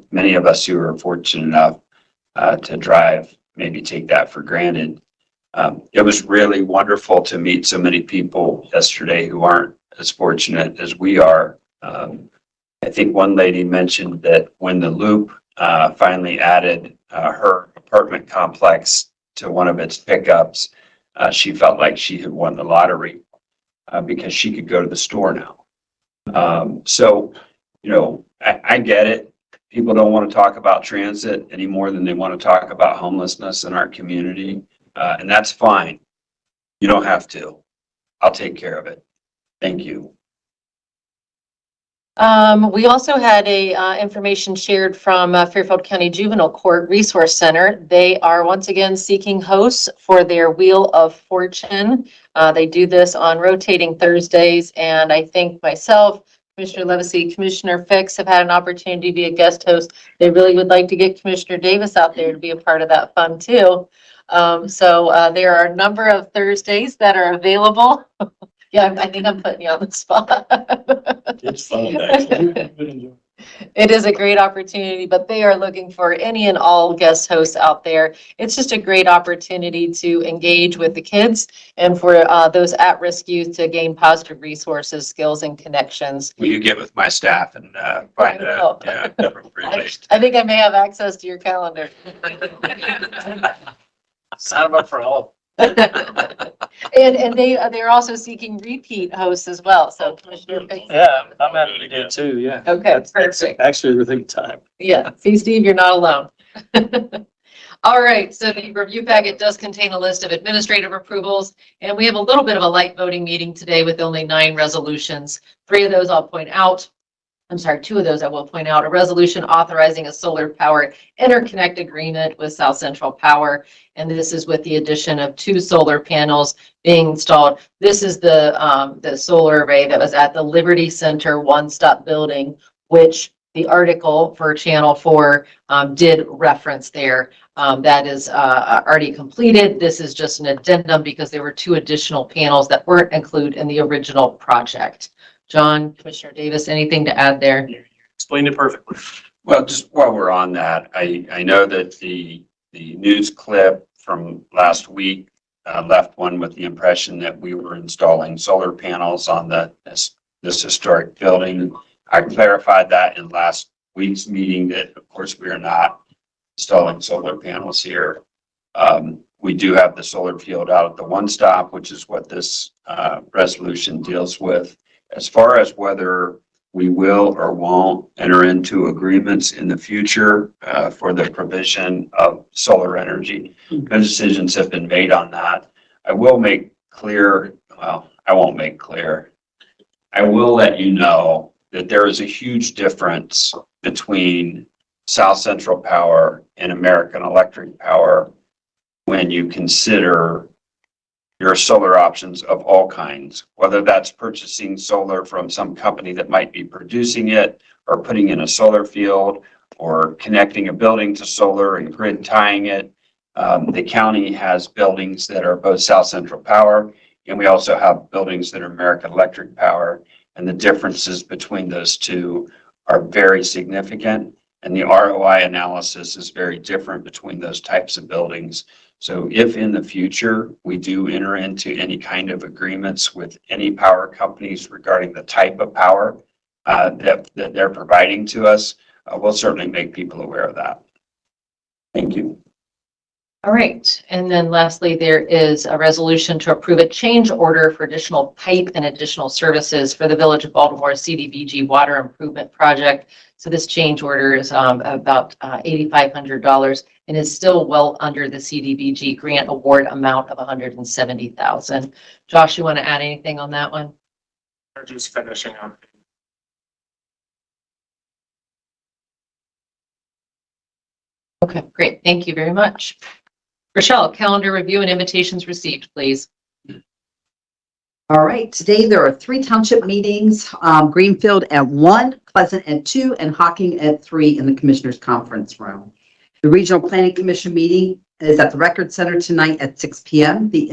[SPEAKER 9] many of us who are fortunate enough to drive maybe take that for granted. It was really wonderful to meet so many people yesterday who aren't as fortunate as we are. I think one lady mentioned that when the loop finally added her apartment complex to one of its pickups, she felt like she had won the lottery because she could go to the store now. So, you know, I get it. People don't want to talk about transit any more than they want to talk about homelessness in our community. And that's fine. You don't have to. I'll take care of it. Thank you.
[SPEAKER 10] We also had information shared from Fairfield County Juvenile Court Resource Center. They are once again seeking hosts for their Wheel of Fortune. They do this on rotating Thursdays, and I think myself, Commissioner Levesey, Commissioner Fix have had an opportunity to be a guest host. They really would like to get Commissioner Davis out there to be a part of that fun too. So there are a number of Thursdays that are available. Yeah, I think I'm putting you on the spot.
[SPEAKER 1] It's fun, actually.
[SPEAKER 10] It is a great opportunity, but they are looking for any and all guest hosts out there. It's just a great opportunity to engage with the kids and for those at-risk youth to gain positive resources, skills, and connections.
[SPEAKER 9] Will you get with my staff and find a appropriate?
[SPEAKER 10] I think I may have access to your calendar.
[SPEAKER 4] Sign them up for all.
[SPEAKER 10] And they're also seeking repeat hosts as well. So Commissioner Fix.
[SPEAKER 4] Yeah, I'm happy to do it too, yeah.
[SPEAKER 10] Okay, perfect.
[SPEAKER 4] Actually within time.
[SPEAKER 10] Yeah, see, Steve, you're not alone. All right, so the review packet does contain a list of administrative approvals, and we have a little bit of a light voting meeting today with only 9 resolutions. 3 of those I'll point out. I'm sorry, 2 of those I will point out. A resolution authorizing a solar power interconnect agreement with South Central Power, and this is with the addition of 2 solar panels being installed. This is the solar array that was at the Liberty Center one-stop building, which the article for Channel 4 did reference there. That is already completed. This is just an addendum because there were 2 additional panels that weren't included in the original project. John, Commissioner Davis, anything to add there?
[SPEAKER 4] You explained it perfectly.
[SPEAKER 9] Well, just while we're on that, I know that the news clip from last week left one with the impression that we were installing solar panels on this historic building. I clarified that in last week's meeting that, of course, we are not installing solar panels here. We do have the solar field out at the one stop, which is what this resolution deals with. As far as whether we will or won't enter into agreements in the future for the provision of solar energy, no decisions have been made on that. I will make clear, well, I won't make clear. I will let you know that there is a huge difference between South Central Power and American Electric Power when you consider your solar options of all kinds, whether that's purchasing solar from some company that might be producing it or putting in a solar field or connecting a building to solar and grid tying it. The county has buildings that are both South Central Power, and we also have buildings that are American Electric Power. And the differences between those two are very significant. And the ROI analysis is very different between those types of buildings. So if in the future we do enter into any kind of agreements with any power companies regarding the type of power that they're providing to us, we'll certainly make people aware of that. Thank you.
[SPEAKER 10] All right. And then lastly, there is a resolution to approve a change order for additional pipe and additional services for the Village of Baltimore CDBG Water Improvement Project. So this change order is about $8,500 and is still well under the CDBG grant award amount of $170,000. Josh, you want to add anything on that one?
[SPEAKER 17] We're just finishing up.
[SPEAKER 10] Okay, great. Thank you very much. Rochelle, calendar review and invitations received, please.
[SPEAKER 18] All right, today there are 3 township meetings, Greenfield at 1, Pleasant at 2, and Hocking at 3 in the Commissioners Conference Room. The Regional Planning Commission meeting is at the Record Center tonight at 6 p.m. The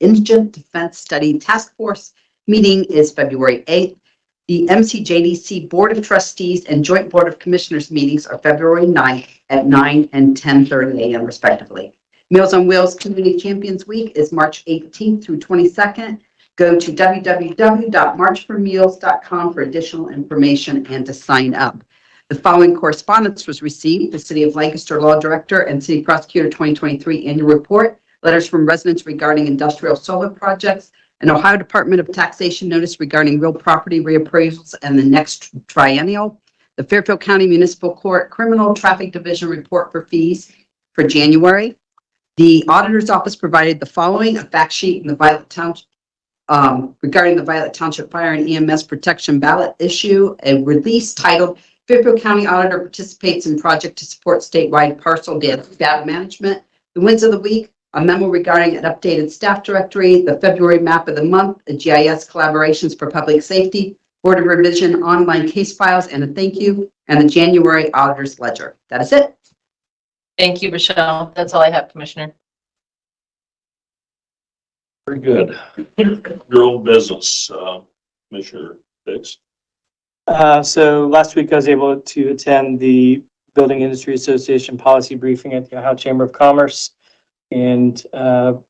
[SPEAKER 18] Indigent Defense Study Task Force meeting is February 8th. The MCJDC Board of Trustees and Joint Board of Commissioners meetings are February 9th at 9 and 10:30 a.m. respectively. Meals on Wheels Community Champions Week is March 18th through 22nd. Go to www.marchformeals.com for additional information and to sign up. The following correspondence was received: the City of Lancaster Law Director and City Prosecutor 2023 Annual Report, letters from residents regarding industrial solar projects, an Ohio Department of Taxation notice regarding real property reappraisals and the next triennial, the Fairfield County Municipal Court Criminal Traffic Division report for fees for January. The Auditor's Office provided the following: a fact sheet in the Violet Township regarding the Violet Township Fire and EMS Protection Ballot issue, a release titled Fairfield County Auditor Participates in Project to Support Statewide Parcel Data Management, the Wins of the Week, a memo regarding an updated staff directory, the February map of the month, a GIS collaborations for public safety, Board of Revision online case files, and a thank you, and the January Auditor's Ledger. That is it.
[SPEAKER 10] Thank you, Rochelle. That's all I have, Commissioner.
[SPEAKER 1] Very good. Your old business, Commissioner Dix.
[SPEAKER 4] So last week I was able to attend the Building Industry Association policy briefing at the Ohio Chamber of Commerce and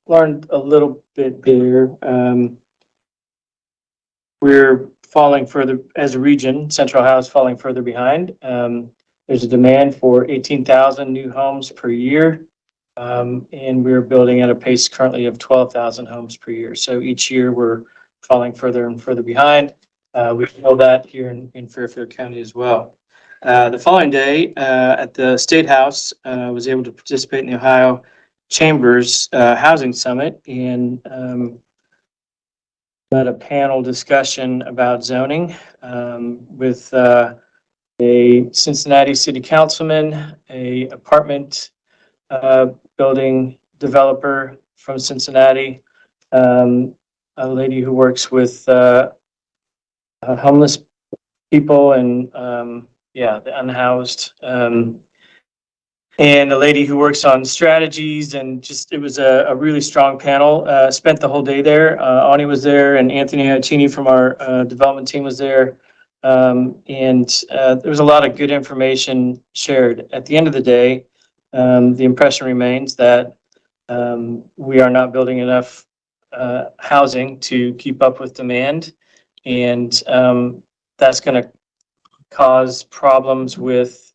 [SPEAKER 4] learned a little bit there. We're falling further as a region. Central Ohio is falling further behind. There's a demand for 18,000 new homes per year. And we're building at a pace currently of 12,000 homes per year. So each year we're falling further and further behind. We feel that here in Fairfield County as well. The following day at the State House, I was able to participate in the Ohio Chamber's Housing Summit and had a panel discussion about zoning with a Cincinnati City Councilman, a apartment building developer from Cincinnati, a lady who works with homeless people and the unhoused, and a lady who works on strategies, and just it was a really strong panel. Spent the whole day there. Ani was there, and Anthony Iacchini from our development team was there, and there was a lot of good information shared. At the end of the day, the impression remains that we are not building enough housing to keep up with demand, and that's going to cause problems with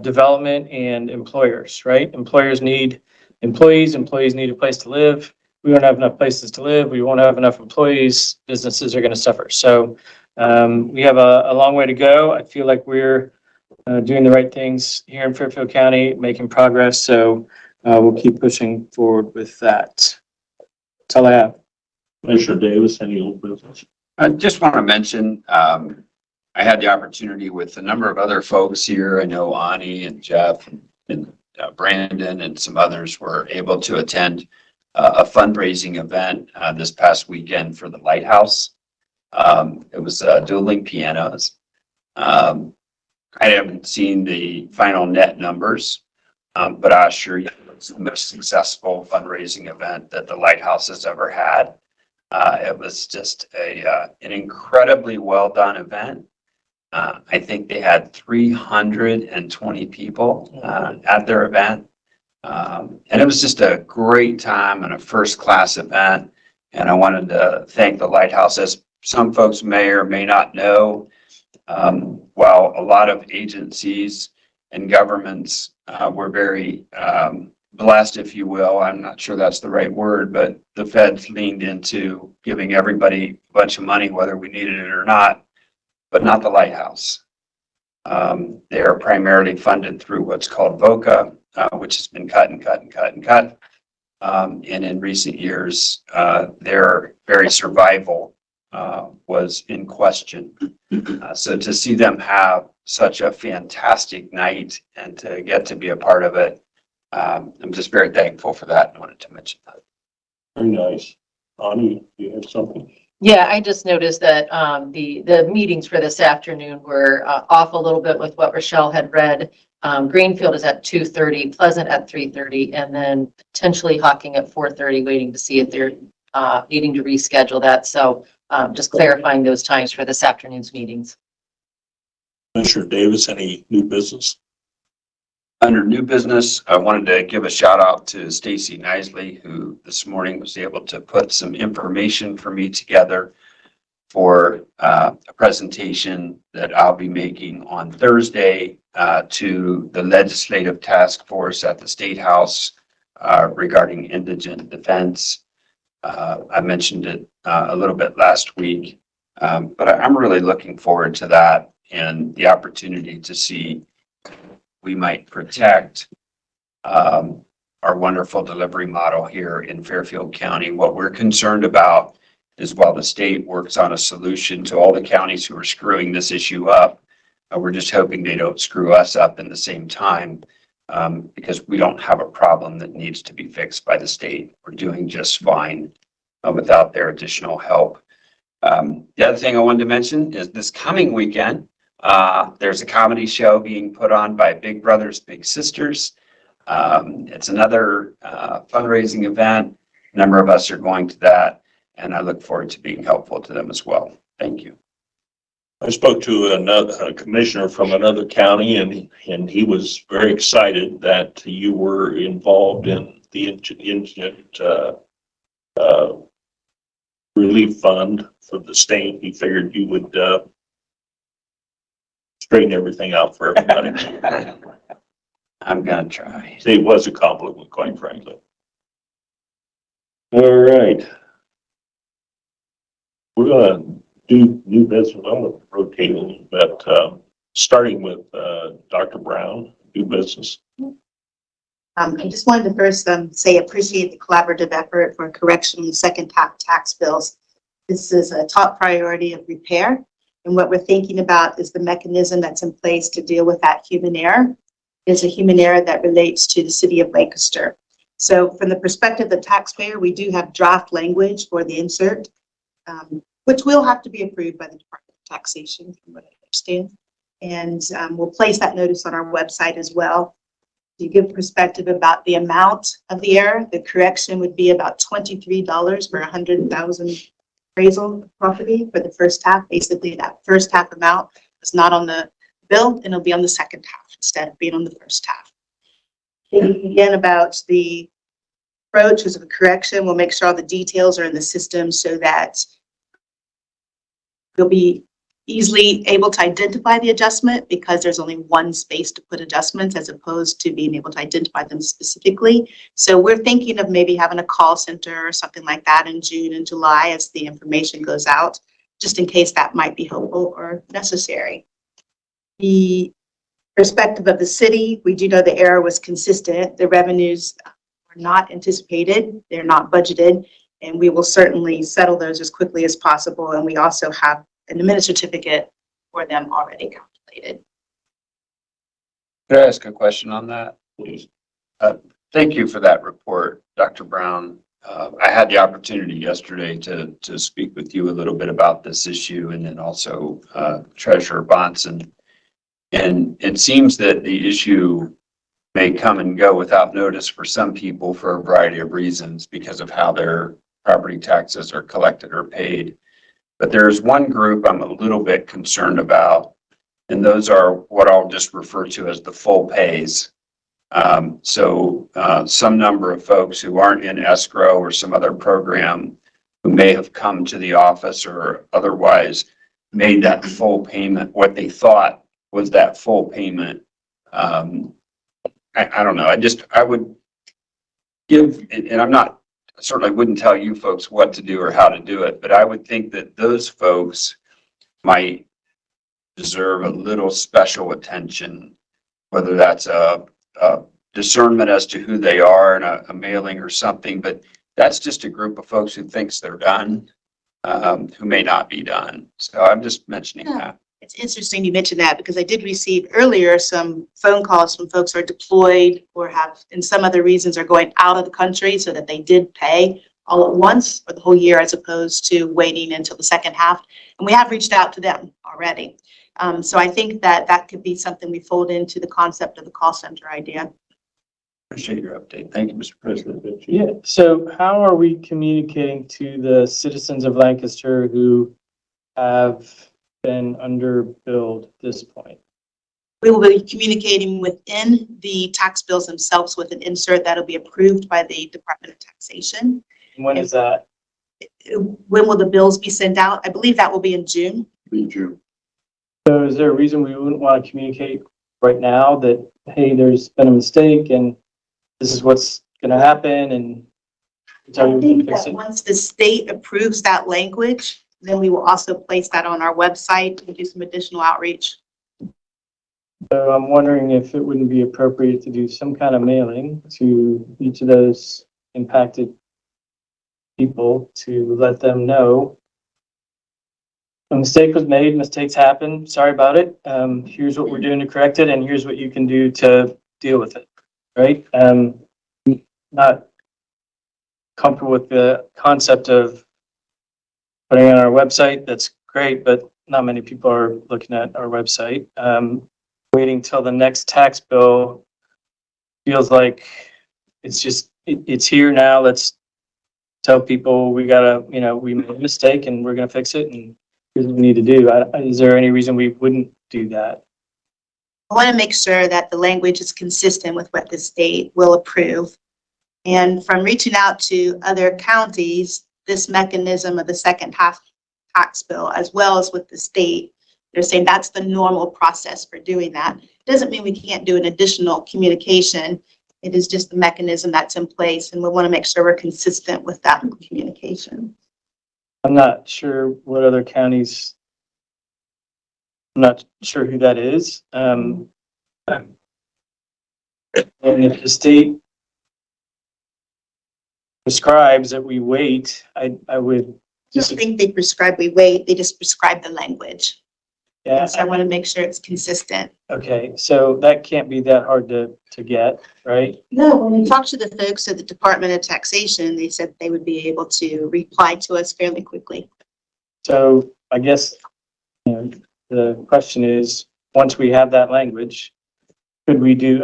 [SPEAKER 4] development and employers, right? Employers need employees, employees need a place to live. We don't have enough places to live. We won't have enough employees. Businesses are going to suffer. So we have a long way to go. I feel like we're doing the right things here in Fairfield County, making progress. So we'll keep pushing forward with that. That's all I have.
[SPEAKER 1] Commissioner Davis, any old business?
[SPEAKER 9] I just want to mention, I had the opportunity with a number of other folks here. I know Ani and Jeff and Brandon and some others were able to attend a fundraising event this past weekend for the Lighthouse. It was dueling pianos. I haven't seen the final net numbers, but I assure you it's the most successful fundraising event that the Lighthouse has ever had. It was just an incredibly well done event. I think they had 320 people at their event. And it was just a great time and a first class event. And I wanted to thank the Lighthouse. As some folks may or may not know, while a lot of agencies and governments were very blessed, if you will, I'm not sure that's the right word, but the feds leaned into giving everybody a bunch of money, whether we needed it or not, but not the Lighthouse. They are primarily funded through what's called VOCA, which has been cut and cut and cut and cut. And in recent years, their very survival was in question. So to see them have such a fantastic night and to get to be a part of it, I'm just very thankful for that. I wanted to mention that.
[SPEAKER 1] Very nice. Ani, you have something?
[SPEAKER 10] Yeah, I just noticed that the meetings for this afternoon were off a little bit with what Rochelle had read. Greenfield is at 2:30, Pleasant at 3:30, and then potentially Hocking at 4:30, waiting to see if they're needing to reschedule that. So just clarifying those times for this afternoon's meetings.
[SPEAKER 1] Commissioner Davis, any new business?
[SPEAKER 9] Under new business, I wanted to give a shout out to Stacy Nisley, who this morning was able to put some information for me together for a presentation that I'll be making on Thursday to the legislative task force at the State House regarding indigent defense. I mentioned it a little bit last week, but I'm really looking forward to that and the opportunity to see we might protect our wonderful delivery model here in Fairfield County. What we're concerned about is while the state works on a solution to all the counties who are screwing this issue up, we're just hoping they don't screw us up in the same time because we don't have a problem that needs to be fixed by the state. We're doing just fine without their additional help. The other thing I wanted to mention is this coming weekend, there's a comedy show being put on by Big Brothers Big Sisters. It's another fundraising event. A number of us are going to that, and I look forward to being helpful to them as well. Thank you.
[SPEAKER 1] I spoke to a commissioner from another county, and he was very excited that you were involved in the indigent relief fund for the state. He figured you would straighten everything out for everybody.
[SPEAKER 9] I'm gonna try.
[SPEAKER 1] It was a compliment, quite frankly. All right. We're gonna do new business. I'm gonna rotate a little bit, starting with Dr. Brown, new business.
[SPEAKER 5] I just wanted to first say appreciate the collaborative effort for correction of the second half tax bills. This is a top priority of repair. And what we're thinking about is the mechanism that's in place to deal with that human error. It's a human error that relates to the city of Lancaster. So from the perspective of the taxpayer, we do have draft language for the insert, which will have to be approved by the Department of Taxation, from what I understand. And we'll place that notice on our website as well. To give perspective about the amount of the error, the correction would be about $23 for 100,000 appraisal property for the first half. Basically, that first half amount is not on the bill, and it'll be on the second half instead of being on the first half. Thinking again about the approach as a correction, we'll make sure all the details are in the system so that you'll be easily able to identify the adjustment because there's only one space to put adjustments as opposed to being able to identify them specifically. So we're thinking of maybe having a call center or something like that in June and July as the information goes out, just in case that might be helpful or necessary. The perspective of the city, we do know the error was consistent. The revenues were not anticipated, they're not budgeted, and we will certainly settle those as quickly as possible. And we also have an administrative certificate for them already calculated.
[SPEAKER 9] Could I ask a question on that, please? Thank you for that report, Dr. Brown. I had the opportunity yesterday to speak with you a little bit about this issue, and then also Treasurer Bonson. And it seems that the issue may come and go without notice for some people for a variety of reasons because of how their property taxes are collected or paid. But there's one group I'm a little bit concerned about, and those are what I'll just refer to as the full pays. Some number of folks who aren't in escrow or some other program who may have come to the office or otherwise made that full payment, what they thought was that full payment. I don't know. I would give, and I'm not, certainly wouldn't tell you folks what to do or how to do it, but I would think that those folks might deserve a little special attention, whether that's a discernment as to who they are and a mailing or something, but that's just a group of folks who thinks they're done, who may not be done. So I'm just mentioning that.
[SPEAKER 19] It's interesting you mentioned that because I did receive earlier some phone calls from folks who are deployed or have, in some other reasons, are going out of the country so that they did pay all at once for the whole year as opposed to waiting until the second half. And we have reached out to them already. So I think that that could be something we fold into the concept of the call center idea.
[SPEAKER 9] Appreciate your update. Thank you, Mr. President.
[SPEAKER 4] Yeah, so how are we communicating to the citizens of Lancaster who have been underbilled at this point?
[SPEAKER 19] We will be communicating within the tax bills themselves with an insert that'll be approved by the Department of Taxation.
[SPEAKER 4] When is that?
[SPEAKER 19] When will the bills be sent out? I believe that will be in June.
[SPEAKER 9] In June.
[SPEAKER 4] So is there a reason we wouldn't want to communicate right now that, hey, there's been a mistake and this is what's going to happen and
[SPEAKER 19] I think that once the state approves that language, then we will also place that on our website and do some additional outreach.
[SPEAKER 4] So I'm wondering if it wouldn't be appropriate to do some kind of mailing to each of those impacted people to let them know a mistake was made, mistakes happen, sorry about it. Here's what we're doing to correct it, and here's what you can do to deal with it, right? Not comfortable with the concept of putting it on our website. That's great, but not many people are looking at our website. Waiting till the next tax bill feels like it's here now. Let's tell people we made a mistake and we're gonna fix it and here's what we need to do. Is there any reason we wouldn't do that?
[SPEAKER 19] I want to make sure that the language is consistent with what the state will approve. And from reaching out to other counties, this mechanism of the second half tax bill, as well as with the state, they're saying that's the normal process for doing that. Doesn't mean we can't do an additional communication. It is just the mechanism that's in place, and we want to make sure we're consistent with that communication.
[SPEAKER 4] I'm not sure what other counties, I'm not sure who that is. And if the state prescribes that we wait, I would
[SPEAKER 19] just think they prescribe we wait, they just prescribe the language.
[SPEAKER 4] Yeah.
[SPEAKER 19] So I want to make sure it's consistent.
[SPEAKER 4] Okay, so that can't be that hard to get, right?
[SPEAKER 19] No, when we talked to the folks at the Department of Taxation, they said they would be able to reply to us fairly quickly.
[SPEAKER 4] So I guess, the question is, once we have that language, could we do,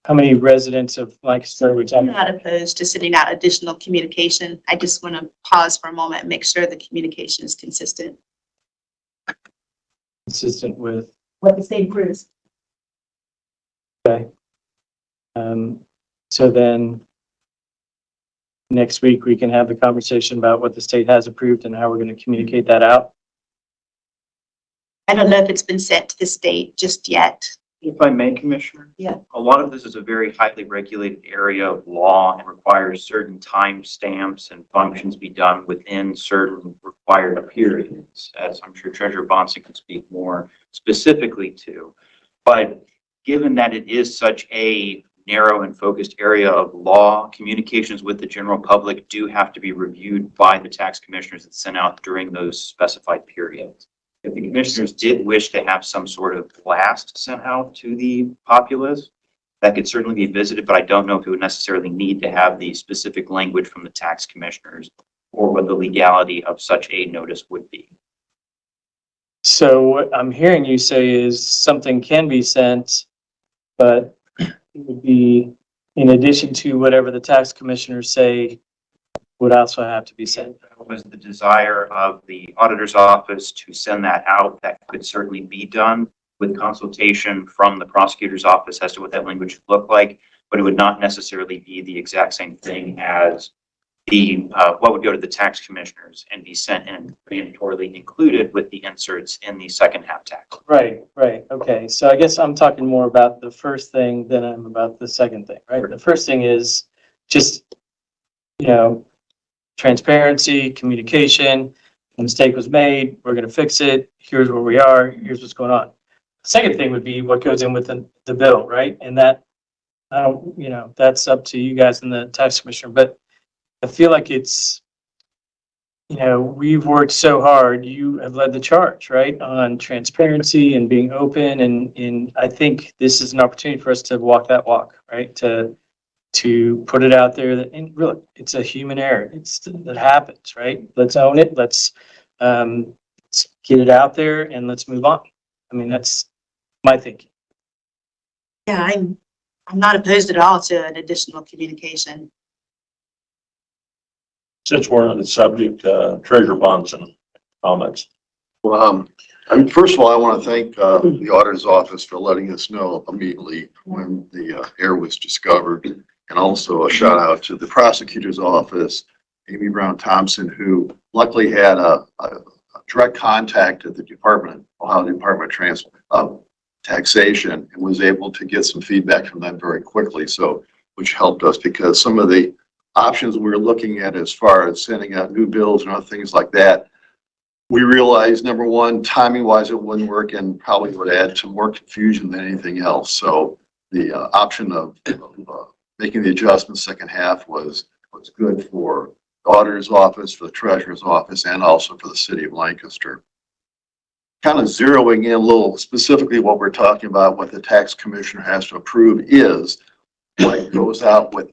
[SPEAKER 4] how many residents of Lancaster are we
[SPEAKER 19] I'm
[SPEAKER 4] talking?
[SPEAKER 19] not opposed to sending out additional communication. I just want to pause for a moment and make sure the communication is consistent.
[SPEAKER 4] Consistent with,
[SPEAKER 19] What the state approves.
[SPEAKER 4] okay. So then next week we can have the conversation about what the state has approved and how we're going to communicate that out.
[SPEAKER 19] I don't know if it's been sent to the state just yet.
[SPEAKER 20] If I may, Commissioner?
[SPEAKER 19] Yeah.
[SPEAKER 20] A lot of this is a very highly regulated area of law and requires certain time stamps and functions be done within certain required periods, as I'm sure Treasurer Bonson can speak more specifically to. But given that it is such a narrow and focused area of law, communications with the general public do have to be reviewed by the tax commissioners and sent out during those specified periods. If the commissioners did wish to have some sort of blast sent out to the populace, that could certainly be visited, but I don't know if it would necessarily need to have the specific language from the tax commissioners or what the legality of such a notice would be.
[SPEAKER 4] So what I'm hearing you say is something can be sent, but it would be in addition to whatever the tax commissioners say would also have to be sent.
[SPEAKER 20] That was the desire of the auditor's office to send that out. That could certainly be done with consultation from the prosecutor's office as to what that language should look like, but it would not necessarily be the exact same thing as the what would go to the tax commissioners and be sent and mandatorily included with the inserts in the second half tax.
[SPEAKER 4] Right, right. Okay. So I guess I'm talking more about the first thing than I'm about the second thing, right? The first thing is just, you know, transparency, communication. A mistake was made. We're going to fix it. Here's where we are. Here's what's going on. The second thing would be what goes in with the bill, right? And that, I don't, you know, that's up to you guys and the tax commissioner, but I feel like it's, you know, we've worked so hard. You have led the charge, right, on transparency and being open. And I think this is an opportunity for us to walk that walk, right? To put it out there that, and really, it's a human error. That happens, right? Let's own it. Let's get it out there and let's move on. I mean, that's my thinking.
[SPEAKER 19] Yeah, I'm not opposed at all to an additional communication.
[SPEAKER 1] Since we're on the subject, Treasurer Bonson, comments.
[SPEAKER 21] Well, first of all, I want to thank the auditor's office for letting us know immediately when the error was discovered. And also a shout out to the prosecutor's office, Amy Brown Thompson, who luckily had a direct contact at the Ohio Department of Taxation, and was able to get some feedback from them very quickly. So, which helped us, because some of the options we were looking at as far as sending out new bills and other things like that, we realized, number one, timing wise, it wouldn't work and probably would add to more confusion than anything else. So the option of making the adjustment second half was good for the auditor's office, for the treasurer's office, and also for the city of Lancaster. Kind of zeroing in a little specifically what we're talking about, what the tax commissioner has to approve is what goes out with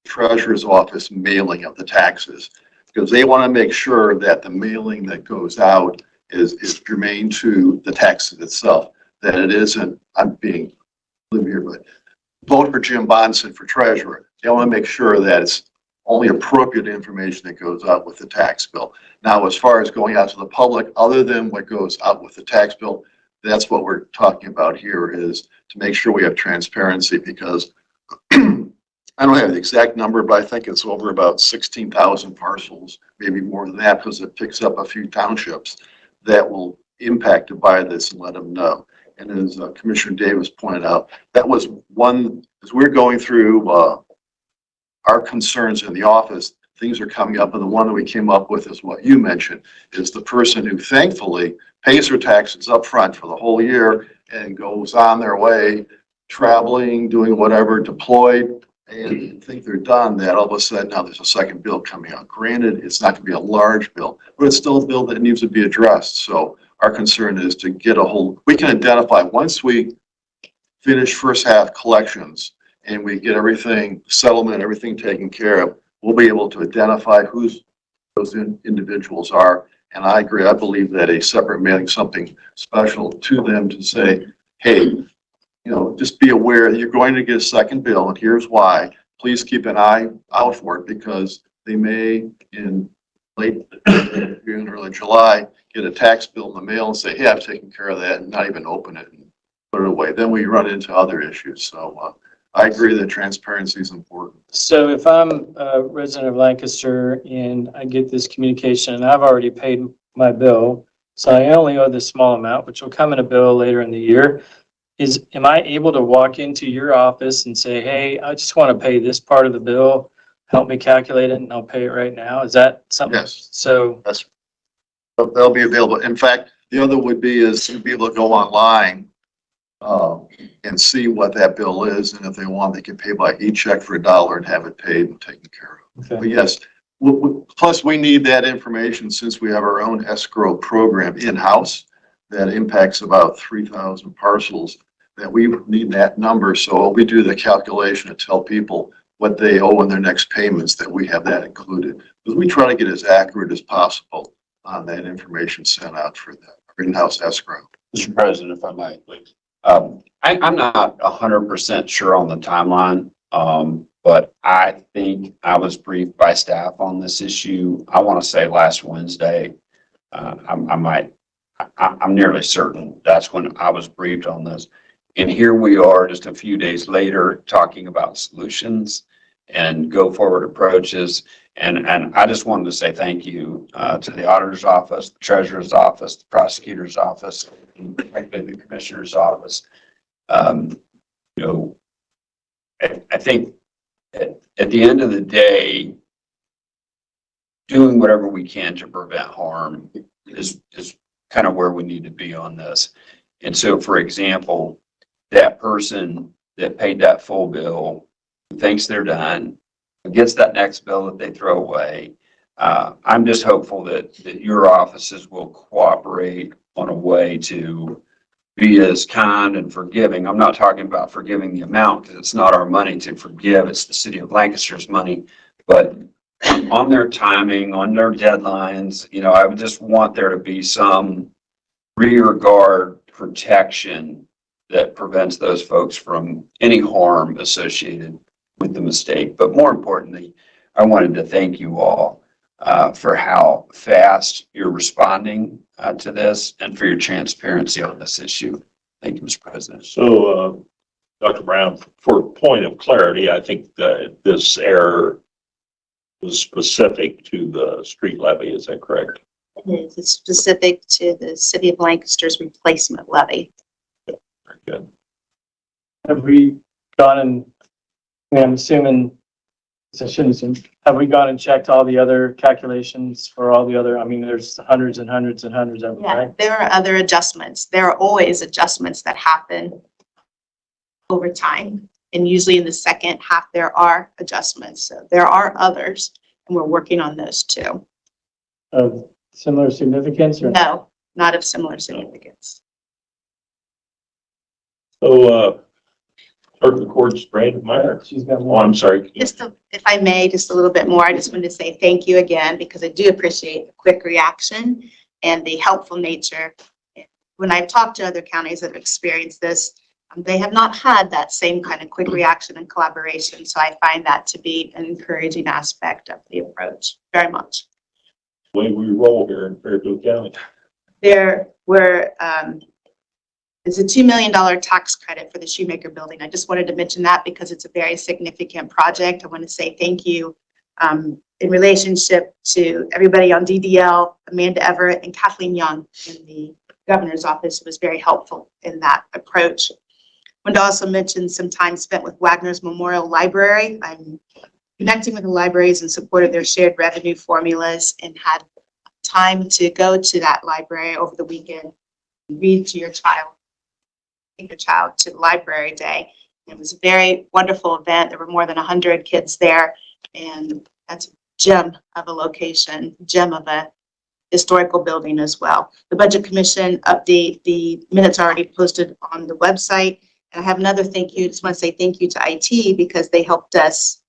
[SPEAKER 21] treasurer's office mailing of the taxes, because they want to make sure that the mailing that goes out is germane to the taxes itself, that it isn't, I'm being live here, but vote for Jim Bonson for treasurer. They want to make sure that it's only appropriate information that goes out with the tax bill. Now, as far as going out to the public, other than what goes out with the tax bill, that's what we're talking about here, is to make sure we have transparency, because I don't have the exact number, but I think it's over about 16,000 parcels, maybe more than that, because it picks up a few townships that will be impacted by this, and let them know. And as Commissioner Davis pointed out, that was one, as we're going through our concerns in the office, things are coming up, and the one that we came up with is what you mentioned, is the person who thankfully pays her taxes up front for the whole year and goes on their way, traveling, doing whatever, deployed, and think they're done, that all of a sudden now there's a second bill coming out. Granted, it's not going to be a large bill, but it's still a bill that needs to be addressed. So our concern is to get a hold, we can identify, once we finish first half collections and we get everything, settlement, everything taken care of, we'll be able to identify who those individuals are. And I agree, I believe that a separate mailing, something special to them to say, hey, you know, just be aware that you're going to get a second bill, and here's why. Please keep an eye out for it, because they may, in late June, early July, get a tax bill in the mail and say, hey, I've taken care of that, and not even open it and put it away. Then we run into other issues. So I agree that transparency is important.
[SPEAKER 4] So if I'm a resident of Lancaster and I get this communication and I've already paid my bill, so I only owe this small amount, which will come in a bill later in the year, am I able to walk into your office and say, hey, I just want to pay this part of the bill, help me calculate it, and I'll pay it right now? Is that something?
[SPEAKER 21] Yes.
[SPEAKER 4] So
[SPEAKER 21] They'll be available. In fact, the other would be is to be able to go online and see what that bill is, and if they want, they can pay by e-check for $1 and have it paid and taken care of.
[SPEAKER 4] Okay.
[SPEAKER 21] But yes, plus we need that information, since we have our own escrow program in-house that impacts about 3,000 parcels, that we need that number. So we do the calculation to tell people what they owe in their next payments, that we have that included. Because we try to get as accurate as possible on that information sent out for that in-house escrow.
[SPEAKER 9] Mr. President, if I might, please. I'm not 100% sure on the timeline, but I think I was briefed by staff on this issue. I want to say last Wednesday. I'm nearly certain that's when I was briefed on this. And here we are just a few days later talking about solutions and go forward approaches. And I just wanted to say thank you to the auditor's office, the treasurer's office, the prosecutor's office, and the commissioner's office. You know, I think at the end of the day, doing whatever we can to prevent harm is kind of where we need to be on this. And so, for example, that person that paid that full bill who thinks they're done, gets that next bill that they throw away. I'm just hopeful that your offices will cooperate on a way to be as kind and forgiving. I'm not talking about forgiving the amount because it's not our money to forgive. It's the city of Lancaster's money. But on their timing, on their deadlines, you know, I would just want there to be some rear guard protection that prevents those folks from any harm associated with the mistake. But more importantly, I wanted to thank you all for how fast you're responding to this and for your transparency on this issue. Thank you, Mr. President.
[SPEAKER 1] So, Dr. Brown, for point of clarity, I think that this error was specific to the street levy. Is that correct?
[SPEAKER 19] It is. It's specific to the city of Lancaster's replacement levy.
[SPEAKER 1] Very good.
[SPEAKER 4] Have we gone and, I'm assuming, I shouldn't assume, have we gone and checked all the other calculations for all the other, I mean, there's hundreds and hundreds and hundreds of them,
[SPEAKER 19] Yeah,
[SPEAKER 4] right?
[SPEAKER 19] there are other adjustments. There are always adjustments that happen over time. And usually in the second half, there are adjustments. So there are others, and we're working on those too.
[SPEAKER 4] Of similar significance or?
[SPEAKER 19] No, not of similar significance.
[SPEAKER 1] So, clerk of the courts, Brenda Meyer.
[SPEAKER 4] She's got
[SPEAKER 1] Oh,
[SPEAKER 4] one.
[SPEAKER 1] I'm sorry.
[SPEAKER 19] If I may, just a little bit more, I just wanted to say thank you again, because I do appreciate the quick reaction and the helpful nature. When I've talked to other counties that have experienced this, they have not had that same kind of quick reaction and collaboration. So I find that to be an encouraging aspect of the approach, very much.
[SPEAKER 1] The way we roll here in Fairfield County.
[SPEAKER 19] There were, it's a $2 million tax credit for the Shoemaker building. I just wanted to mention that because it's a very significant project. I want to say thank you in relationship to everybody on DDL, Amanda Everett and Kathleen Young in the governor's office, who was very helpful in that approach. I want to also mention some time spent with Wagner's Memorial Library. I'm connecting with the libraries in support of their shared revenue formulas and had time to go to that library over the weekend and read to your child. Take your child to the library day. It was a very wonderful event. There were more than 100 kids there, and that's a gem of a location, gem of a historical building as well. The Budget Commission update, the minutes are already posted on the website. And I have another thank you. Just want to say thank you to IT because they helped us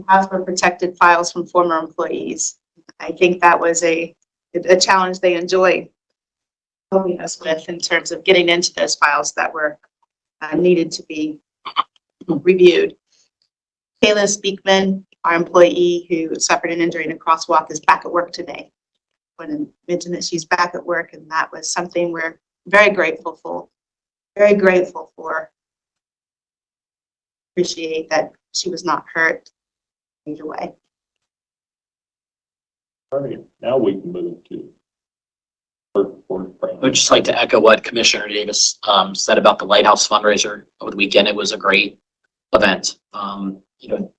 [SPEAKER 19] password protected files from former employees. I think that was a challenge they enjoyed helping us with in terms of getting into those files that were needed to be reviewed. Kayla Speakman, our employee who suffered an injury in a crosswalk, is back at work today. I want to mention that she's back at work, and that was something we're very grateful for. Very grateful for. Appreciate that she was not hurt either way.
[SPEAKER 1] All right, now we can move to clerk of the courts, Brenda.
[SPEAKER 3] I would just like to echo what Commissioner Davis said about the Lighthouse fundraiser over the weekend. It was a great event.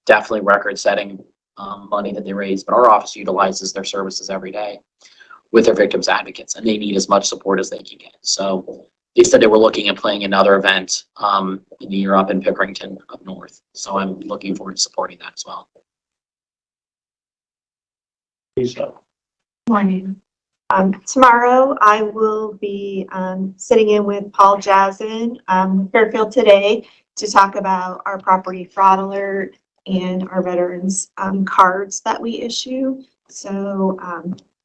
[SPEAKER 3] Definitely record-setting money that they raised, but our office utilizes their services every day with their victims advocates, and they need as much support as they can get. So they said they were looking at planning another event in the year up in Pickerington up north. So I'm looking forward to supporting that as well.
[SPEAKER 1] Lisa.
[SPEAKER 22] Morning. Tomorrow I will be sitting in with Paul Jazin, Fairfield Today, to talk about our property fraud alert and our veterans cards that we issue. So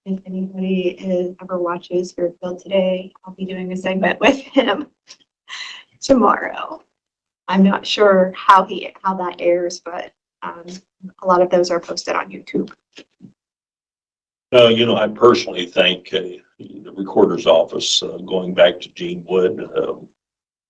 [SPEAKER 22] If anybody ever watches Fairfield Today, I'll be doing a segment with him tomorrow. I'm not sure how that airs, but a lot of those are posted on YouTube.
[SPEAKER 1] I personally think the recorder's office, going back to Gene Wood,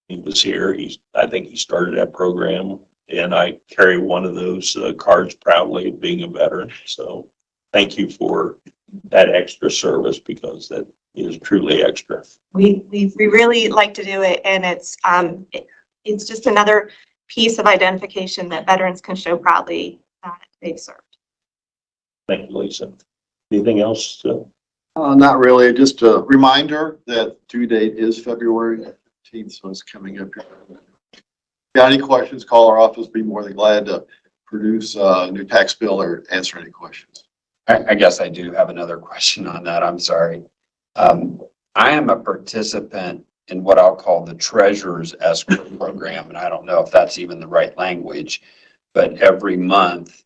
[SPEAKER 1] he was here. I think he started that program, and I carry one of those cards proudly, being a veteran. So thank you for that extra service, because that is truly extra.
[SPEAKER 22] We really like to do it, and it's just another piece of identification that veterans can show proudly that they've served.
[SPEAKER 1] Thank you, Lisa. Anything else?
[SPEAKER 21] Not really. Just a reminder that due date is February 15th, so it's coming up here. If you got any questions, call our office. Be more than glad to produce a new tax bill or answer any questions.
[SPEAKER 9] I guess I do have another question on that. I'm sorry. I am a participant in what I'll call the Treasurer's Escrow Program, and I don't know if that's even the right language, but every month,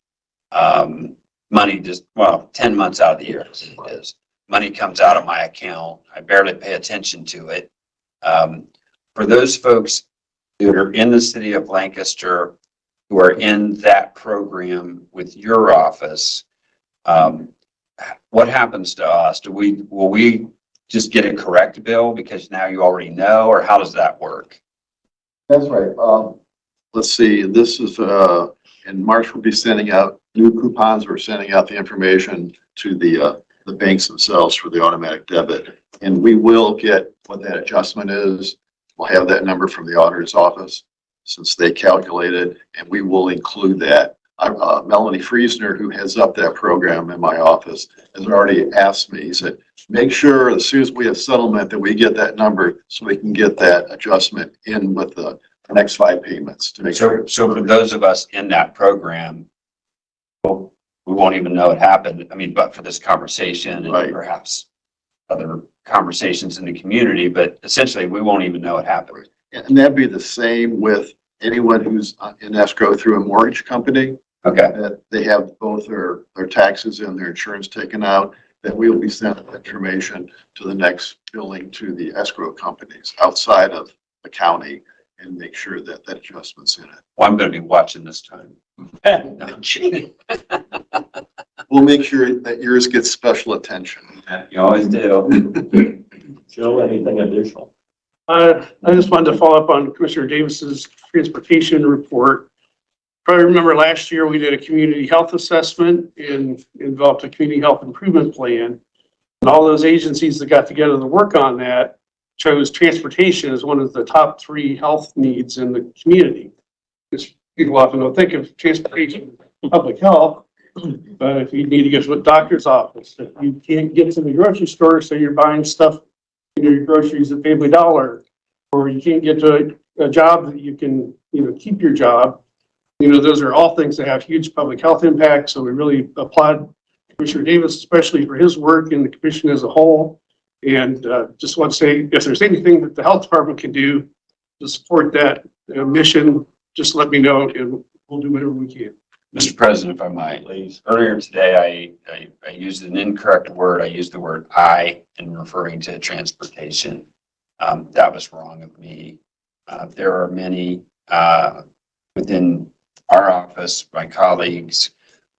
[SPEAKER 9] money 10 months out of the year it is, money comes out of my account. I barely pay attention to it. For those folks that are in the city of Lancaster who are in that program with your office, what happens to us? Will we just get a correct bill because now you already know, or how does that work?
[SPEAKER 21] That's right. Let's see. This is in March. We'll be sending out new coupons. We're sending out the information to the banks themselves for the automatic debit, and we will get what that adjustment is. We'll have that number from the auditor's office since they calculated, and we will include that. Melanie Friesner, who heads up that program in my office, has already asked me. He said, make sure as soon as we have settlement that we get that number so we can get that adjustment in with the next 5 payments to make sure.
[SPEAKER 9] So for those of us in that program, well, we won't even know it happened. I mean, but for this conversation and
[SPEAKER 21] Right.
[SPEAKER 9] perhaps other conversations in the community, but essentially we won't even know it happened.
[SPEAKER 21] And that'd be the same with anyone who's in escrow through a mortgage company.
[SPEAKER 9] Okay.
[SPEAKER 21] That they have both their taxes and their insurance taken out, that we will be sending information to the next billing to the escrow companies outside of the county and make sure that that adjustment's in it.
[SPEAKER 9] Well, I'm going to be watching this time. No, I'm kidding.
[SPEAKER 21] We'll make sure that yours gets special attention.
[SPEAKER 9] You always do.
[SPEAKER 1] Joe, anything additional?
[SPEAKER 2] I just wanted to follow up on Commissioner Davis's transportation report. Probably remember last year we did a community health assessment and developed a community health improvement plan. And all those agencies that got together to work on that chose transportation as one of the top 3 health needs in the community. Because people often don't think of transportation as public health, but if you need to get to a doctor's office, if you can't get to the grocery store, so you're buying stuff, your groceries at Family Dollar, or you can't get to a job that you can, keep your job. Those are all things that have huge public health impact. So we really applaud Commissioner Davis, especially for his work and the commission as a whole. And just want to say, if there's anything that the health department can do to support that mission, just let me know and we'll do whatever we can.
[SPEAKER 9] Mr. President, if I might, earlier today, I used an incorrect word. I used the word "I" in referring to transportation. That was wrong of me. There are many within our office, my colleagues,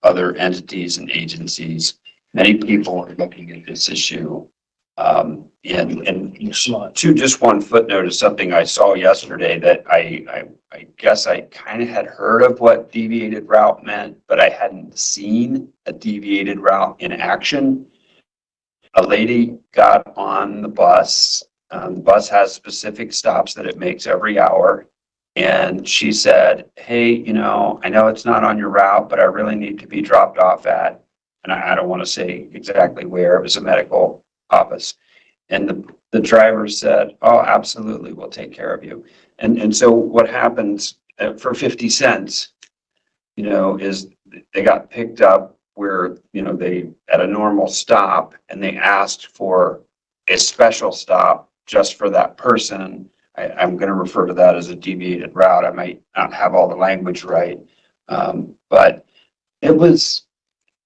[SPEAKER 9] other entities and agencies. Many people are looking at this issue. And to just one footnote of something I saw yesterday that I guess I kind of had heard of what deviated route meant, but I hadn't seen a deviated route in action. A lady got on the bus. The bus has specific stops that it makes every hour. And she said, hey, I know it's not on your route, but I really need to be dropped off at, and I don't want to say exactly where, it was a medical office. And the driver said, oh, absolutely, we'll take care of you. And so what happens for 50 cents, is they got picked up where, they at a normal stop and they asked for a special stop just for that person. I'm going to refer to that as a deviated route. I might not have all the language right. But it was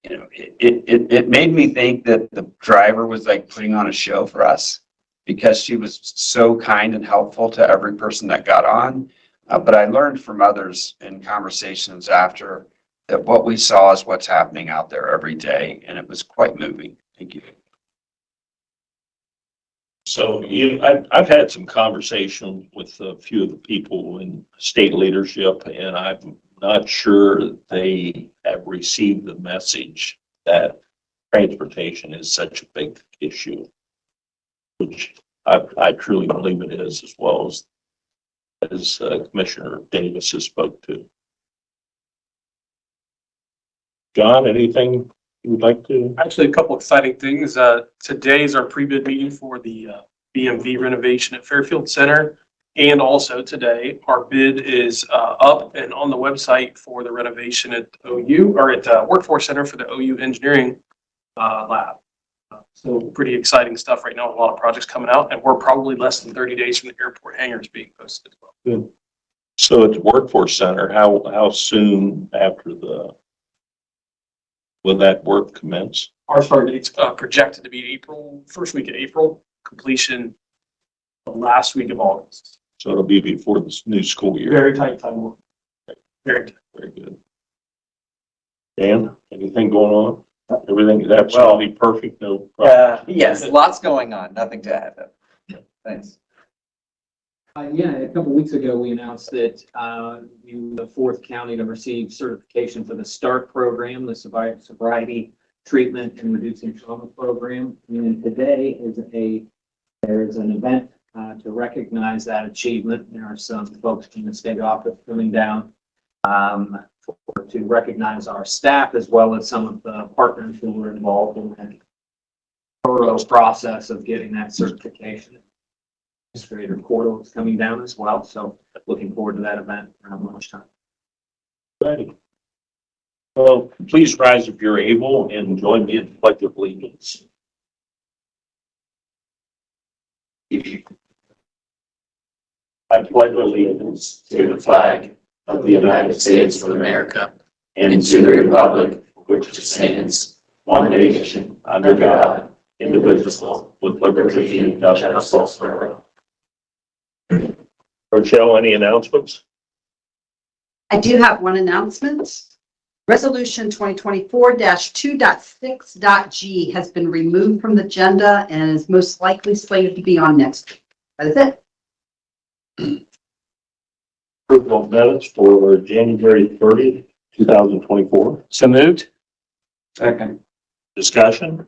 [SPEAKER 11] you know, it made me think that the driver was like putting on a show for us because she was so kind and helpful to every person that got on. But I learned from others in conversations after that what we saw is what's happening out there every day, and it was quite moving. Thank you.
[SPEAKER 1] So I've had some conversation with a few of the people in state leadership, and I'm not sure they have received the message that transportation is such a big issue, which I truly believe it is, as well as Commissioner Davis has spoke to. John, anything you would like to?
[SPEAKER 17] Actually, a couple exciting things. Today is our pre-bid meeting for the BMV renovation at Fairfield Center. And also today, our bid is up and on the website for the renovation at OU, or at Workforce Center for the OU Engineering Lab. So pretty exciting stuff right now. A lot of projects coming out, and we're probably less than 30 days from the airport hangars being posted as well.
[SPEAKER 1] Good. So at the Workforce Center, how soon after will that work commence?
[SPEAKER 17] Our start date's projected to be first week of April, completion the last week of August.
[SPEAKER 1] So it'll be before the new school year.
[SPEAKER 17] Very tight timeline. Very tight.
[SPEAKER 1] Very good. Dan, anything going on? Everything is absolutely perfect, no problem.
[SPEAKER 7] Yes, lots going on, nothing to add though. Thanks.
[SPEAKER 8] Yeah, a couple weeks ago, we announced that we were the fourth county to receive certification for the START program, the sobriety treatment and reducing trauma program. And today there's an event to recognize that achievement. There are some folks from the state office coming down to recognize our staff, as well as some of the partners who were involved in that thorough process of getting that certification. Administrator Cordell is coming down as well, so looking forward to that event around lunchtime.
[SPEAKER 1] Ready. Well, please rise if you're able and join me in the Pledge of Allegiance. I pledge allegiance to the flag of the United States of America and to the republic which stands one nation under God, indivisible, with liberty and justice for all. Rochelle, any announcements?
[SPEAKER 18] I do have one announcement. Resolution 2024-2.6.g has been removed from the agenda and is most likely slated to be on next week. That is it.
[SPEAKER 1] Approval of minutes for January 30th, 2024.
[SPEAKER 4] So moved.
[SPEAKER 11] Second.
[SPEAKER 1] Discussion?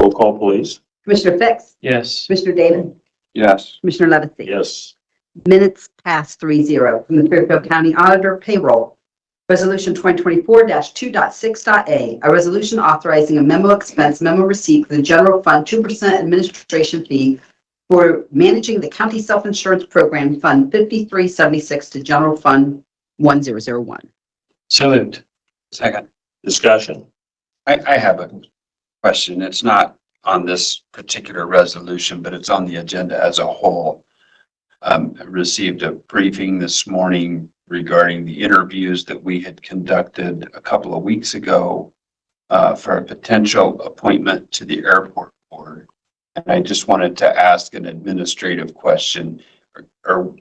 [SPEAKER 1] Roll call, please.
[SPEAKER 18] Commissioner Fix?
[SPEAKER 4] Yes.
[SPEAKER 18] Commissioner Davis?
[SPEAKER 11] Yes.
[SPEAKER 18] Commissioner Levesey?
[SPEAKER 1] Yes.
[SPEAKER 18] Minutes passed 3-0. From the Fairfield County Auditor Payroll. Resolution 2024-2.6.a, a resolution authorizing a memo expense memo receipt for the general fund 2% administration fee for managing the county self-insurance program fund 5376 to general fund 1001.
[SPEAKER 4] So moved.
[SPEAKER 11] Second.
[SPEAKER 1] Discussion?
[SPEAKER 11] I have a question. It's not on this particular resolution, but it's on the agenda as a whole. I received a briefing this morning regarding the interviews that we had conducted a couple of weeks ago for a potential appointment to the airport board. And I just wanted to ask an administrative question. Are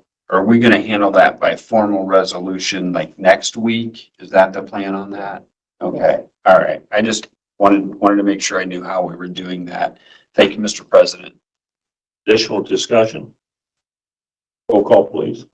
[SPEAKER 11] we going to handle that by formal resolution like next week? Is that the plan on that? Okay. All right. I just wanted to make sure I knew how we were doing that. Thank you, Mr. President.
[SPEAKER 1] Additional discussion? Roll call, please.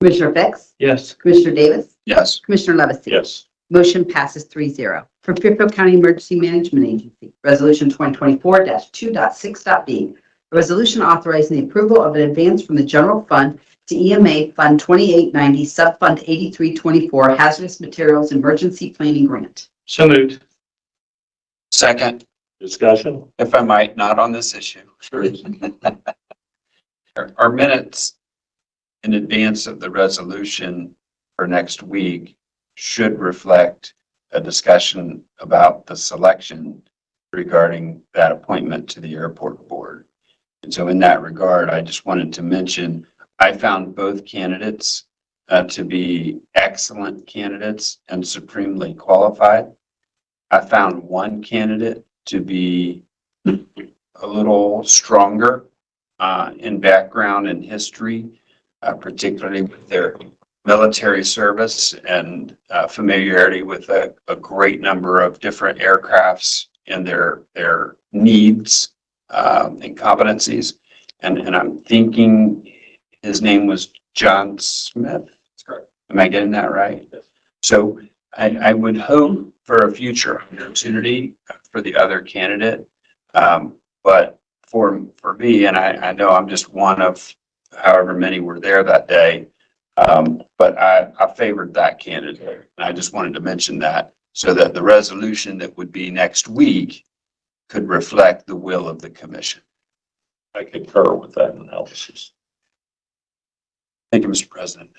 [SPEAKER 18] Commissioner Fix?
[SPEAKER 4] Yes.
[SPEAKER 18] Commissioner Davis?
[SPEAKER 11] Yes.
[SPEAKER 18] Commissioner Levesey?
[SPEAKER 1] Yes.
[SPEAKER 18] Motion passes 3-0. From Fairfield County Emergency Management Agency, Resolution 2024-2.6.b, a resolution authorizing the approval of an advance from the general fund to EMA Fund 2890, Subfund 8324, Hazardous Materials Emergency Planning Grant.
[SPEAKER 4] So moved.
[SPEAKER 11] Second.
[SPEAKER 1] Discussion?
[SPEAKER 11] If I might, not on this issue.
[SPEAKER 1] Sure.
[SPEAKER 11] Our minutes in advance of the resolution for next week should reflect a discussion about the selection regarding that appointment to the airport board. And so in that regard, I just wanted to mention, I found both candidates to be excellent candidates and supremely qualified. I found one candidate to be a little stronger in background and history, particularly with their military service and familiarity with a great number of different aircrafts and their needs and competencies. And I'm thinking his name was John Smith.
[SPEAKER 17] That's correct.
[SPEAKER 11] Am I getting that right? So I would hope for a future opportunity for the other candidate. But for me, and I know I'm just one of however many were there that day, but I favored that candidate. And I just wanted to mention that so that the resolution that would be next week could reflect the will of the commission.
[SPEAKER 1] I concur with that analysis.
[SPEAKER 11] Thank you, Mr. President.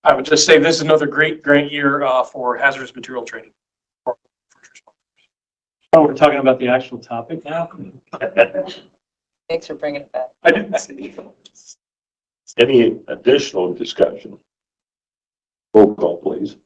[SPEAKER 17] I would just say this is another great grant year for hazardous material training.
[SPEAKER 4] Oh, we're talking about the actual topic now?
[SPEAKER 10] Thanks for bringing it back.
[SPEAKER 17] I didn't see.
[SPEAKER 1] Any additional discussion? Roll call, please.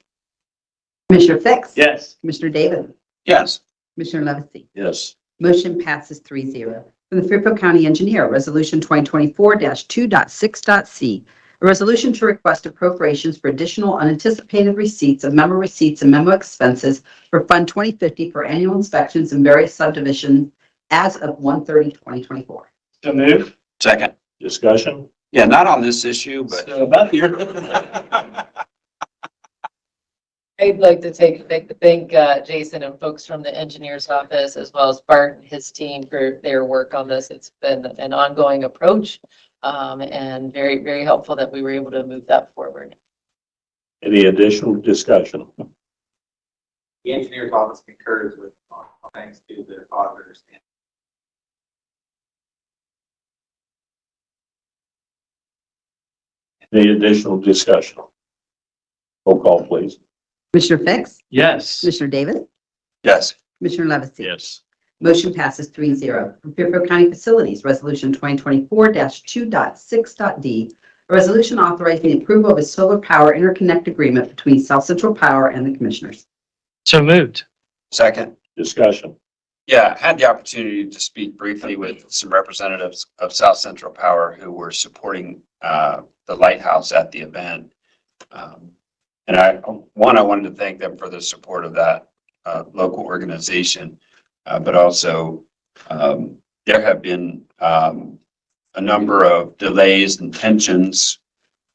[SPEAKER 18] Commissioner Fix?
[SPEAKER 4] Yes.
[SPEAKER 18] Commissioner Davis?
[SPEAKER 11] Yes.
[SPEAKER 18] Commissioner Levesey?
[SPEAKER 1] Yes.
[SPEAKER 18] Motion passes 3-0. From the Fairfield County Engineer, Resolution 2024-2.6.c, a resolution to request appropriations for additional unanticipated receipts of memo receipts and memo expenses for Fund 2050 for annual inspections in various subdivisions as of 1/30/2024.
[SPEAKER 4] So move.
[SPEAKER 11] Second.
[SPEAKER 1] Discussion?
[SPEAKER 11] Yeah, not on this issue, but
[SPEAKER 4] So about your.
[SPEAKER 10] I'd like to thank Jason and folks from the engineer's office, as well as Bart and his team for their work on this. It's been an ongoing approach, and very, very helpful that we were able to move that forward.
[SPEAKER 1] Any additional discussion?
[SPEAKER 8] The engineer's office concurs with, thanks to the auditors.
[SPEAKER 1] Any additional discussion? Roll call, please.
[SPEAKER 18] Commissioner Fix?
[SPEAKER 4] Yes.
[SPEAKER 18] Commissioner Davis?
[SPEAKER 11] yes.
[SPEAKER 18] Commissioner Levesey?
[SPEAKER 1] Yes.
[SPEAKER 18] Motion passes 3-0. From Fairfield County Facilities, Resolution 2024-2.6.d, a resolution authorizing the approval of a solar power interconnect agreement between South Central Power and the Commissioners.
[SPEAKER 4] So moved.
[SPEAKER 11] Second.
[SPEAKER 1] Discussion?
[SPEAKER 11] Yeah, I had the opportunity to speak briefly with some representatives of South Central Power who were supporting the lighthouse at the event. And I wanted to thank them for the support of that local organization, but also there have been a number of delays and tensions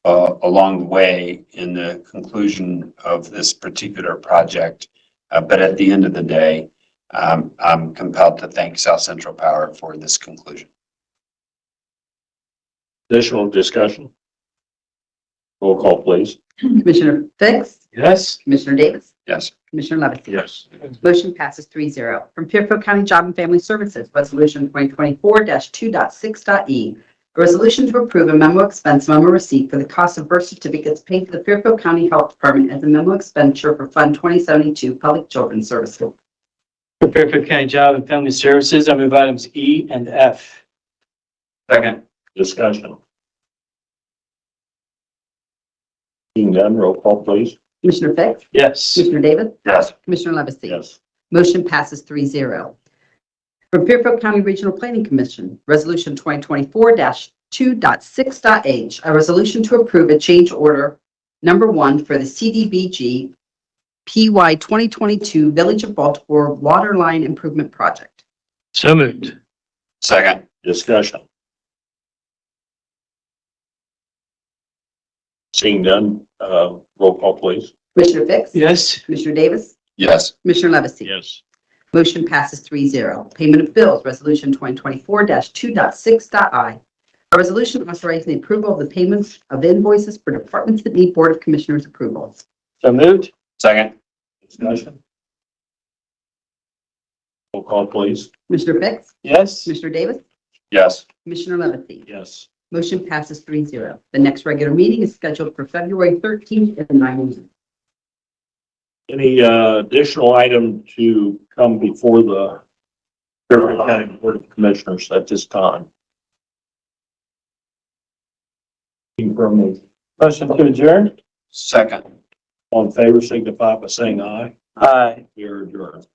[SPEAKER 11] along the way in the conclusion of this particular project. But at the end of the day, I'm compelled to thank South Central Power for this conclusion.
[SPEAKER 1] Additional discussion? Roll call, please.
[SPEAKER 18] Commissioner Fix?
[SPEAKER 4] Yes.
[SPEAKER 18] Commissioner Davis?
[SPEAKER 11] Yes.
[SPEAKER 18] Commissioner Levesey?
[SPEAKER 1] Yes.
[SPEAKER 18] Motion passes 3-0. From Fairfield County Job and Family Services, Resolution 2024-2.6.e, a resolution to approve a memo expense memo receipt for the cost of birth certificates paid to the Fairfield County Health Department as a memo expenditure for Fund 2072 Public Children's Services.
[SPEAKER 4] For Fairfield County Job and Family Services, I move items E and F.
[SPEAKER 11] Second.
[SPEAKER 1] Discussion? Seeing none, roll call, please.
[SPEAKER 18] Commissioner Fix?
[SPEAKER 4] Yes.
[SPEAKER 18] Commissioner Davis?
[SPEAKER 11] Yes.
[SPEAKER 18] Commissioner Levesey?
[SPEAKER 1] Yes.
[SPEAKER 18] Motion passes 3-0. From Fairfield County Regional Planning Commission, Resolution 2024-2.6.h, a resolution to approve a change order number 1 for the CDBG PY 2022 Village of Baltimore Water Line Improvement Project.
[SPEAKER 4] So moved.
[SPEAKER 11] Second.
[SPEAKER 1] Discussion? Seeing none, roll call, please.
[SPEAKER 18] Commissioner Fix?
[SPEAKER 4] Yes.
[SPEAKER 18] Commissioner Davis?
[SPEAKER 11] Yes.
[SPEAKER 18] Commissioner Levesey?
[SPEAKER 1] Yes.
[SPEAKER 18] Motion passes 3-0. Payment of bills, Resolution 2024-2.6.i. A resolution authorizing the approval of the payments of invoices for departments that need Board of Commissioners approval.
[SPEAKER 4] So moved.
[SPEAKER 11] Second.
[SPEAKER 1] Discussion? Roll call, please.
[SPEAKER 18] Commissioner Fix?
[SPEAKER 4] Yes.
[SPEAKER 18] Commissioner Davis?
[SPEAKER 11] Yes.
[SPEAKER 18] Commissioner Levesey?
[SPEAKER 1] Yes.
[SPEAKER 18] Motion passes 3-0. The next regular meeting is scheduled for February 13th at 9 a.m.
[SPEAKER 1] Any additional item to come before the Fairfield County Board of Commissioners at this time? From the
[SPEAKER 4] Motion to adjourn?
[SPEAKER 1] Second. All in favor, signify by saying aye.
[SPEAKER 4] Aye.
[SPEAKER 1] We are adjourned.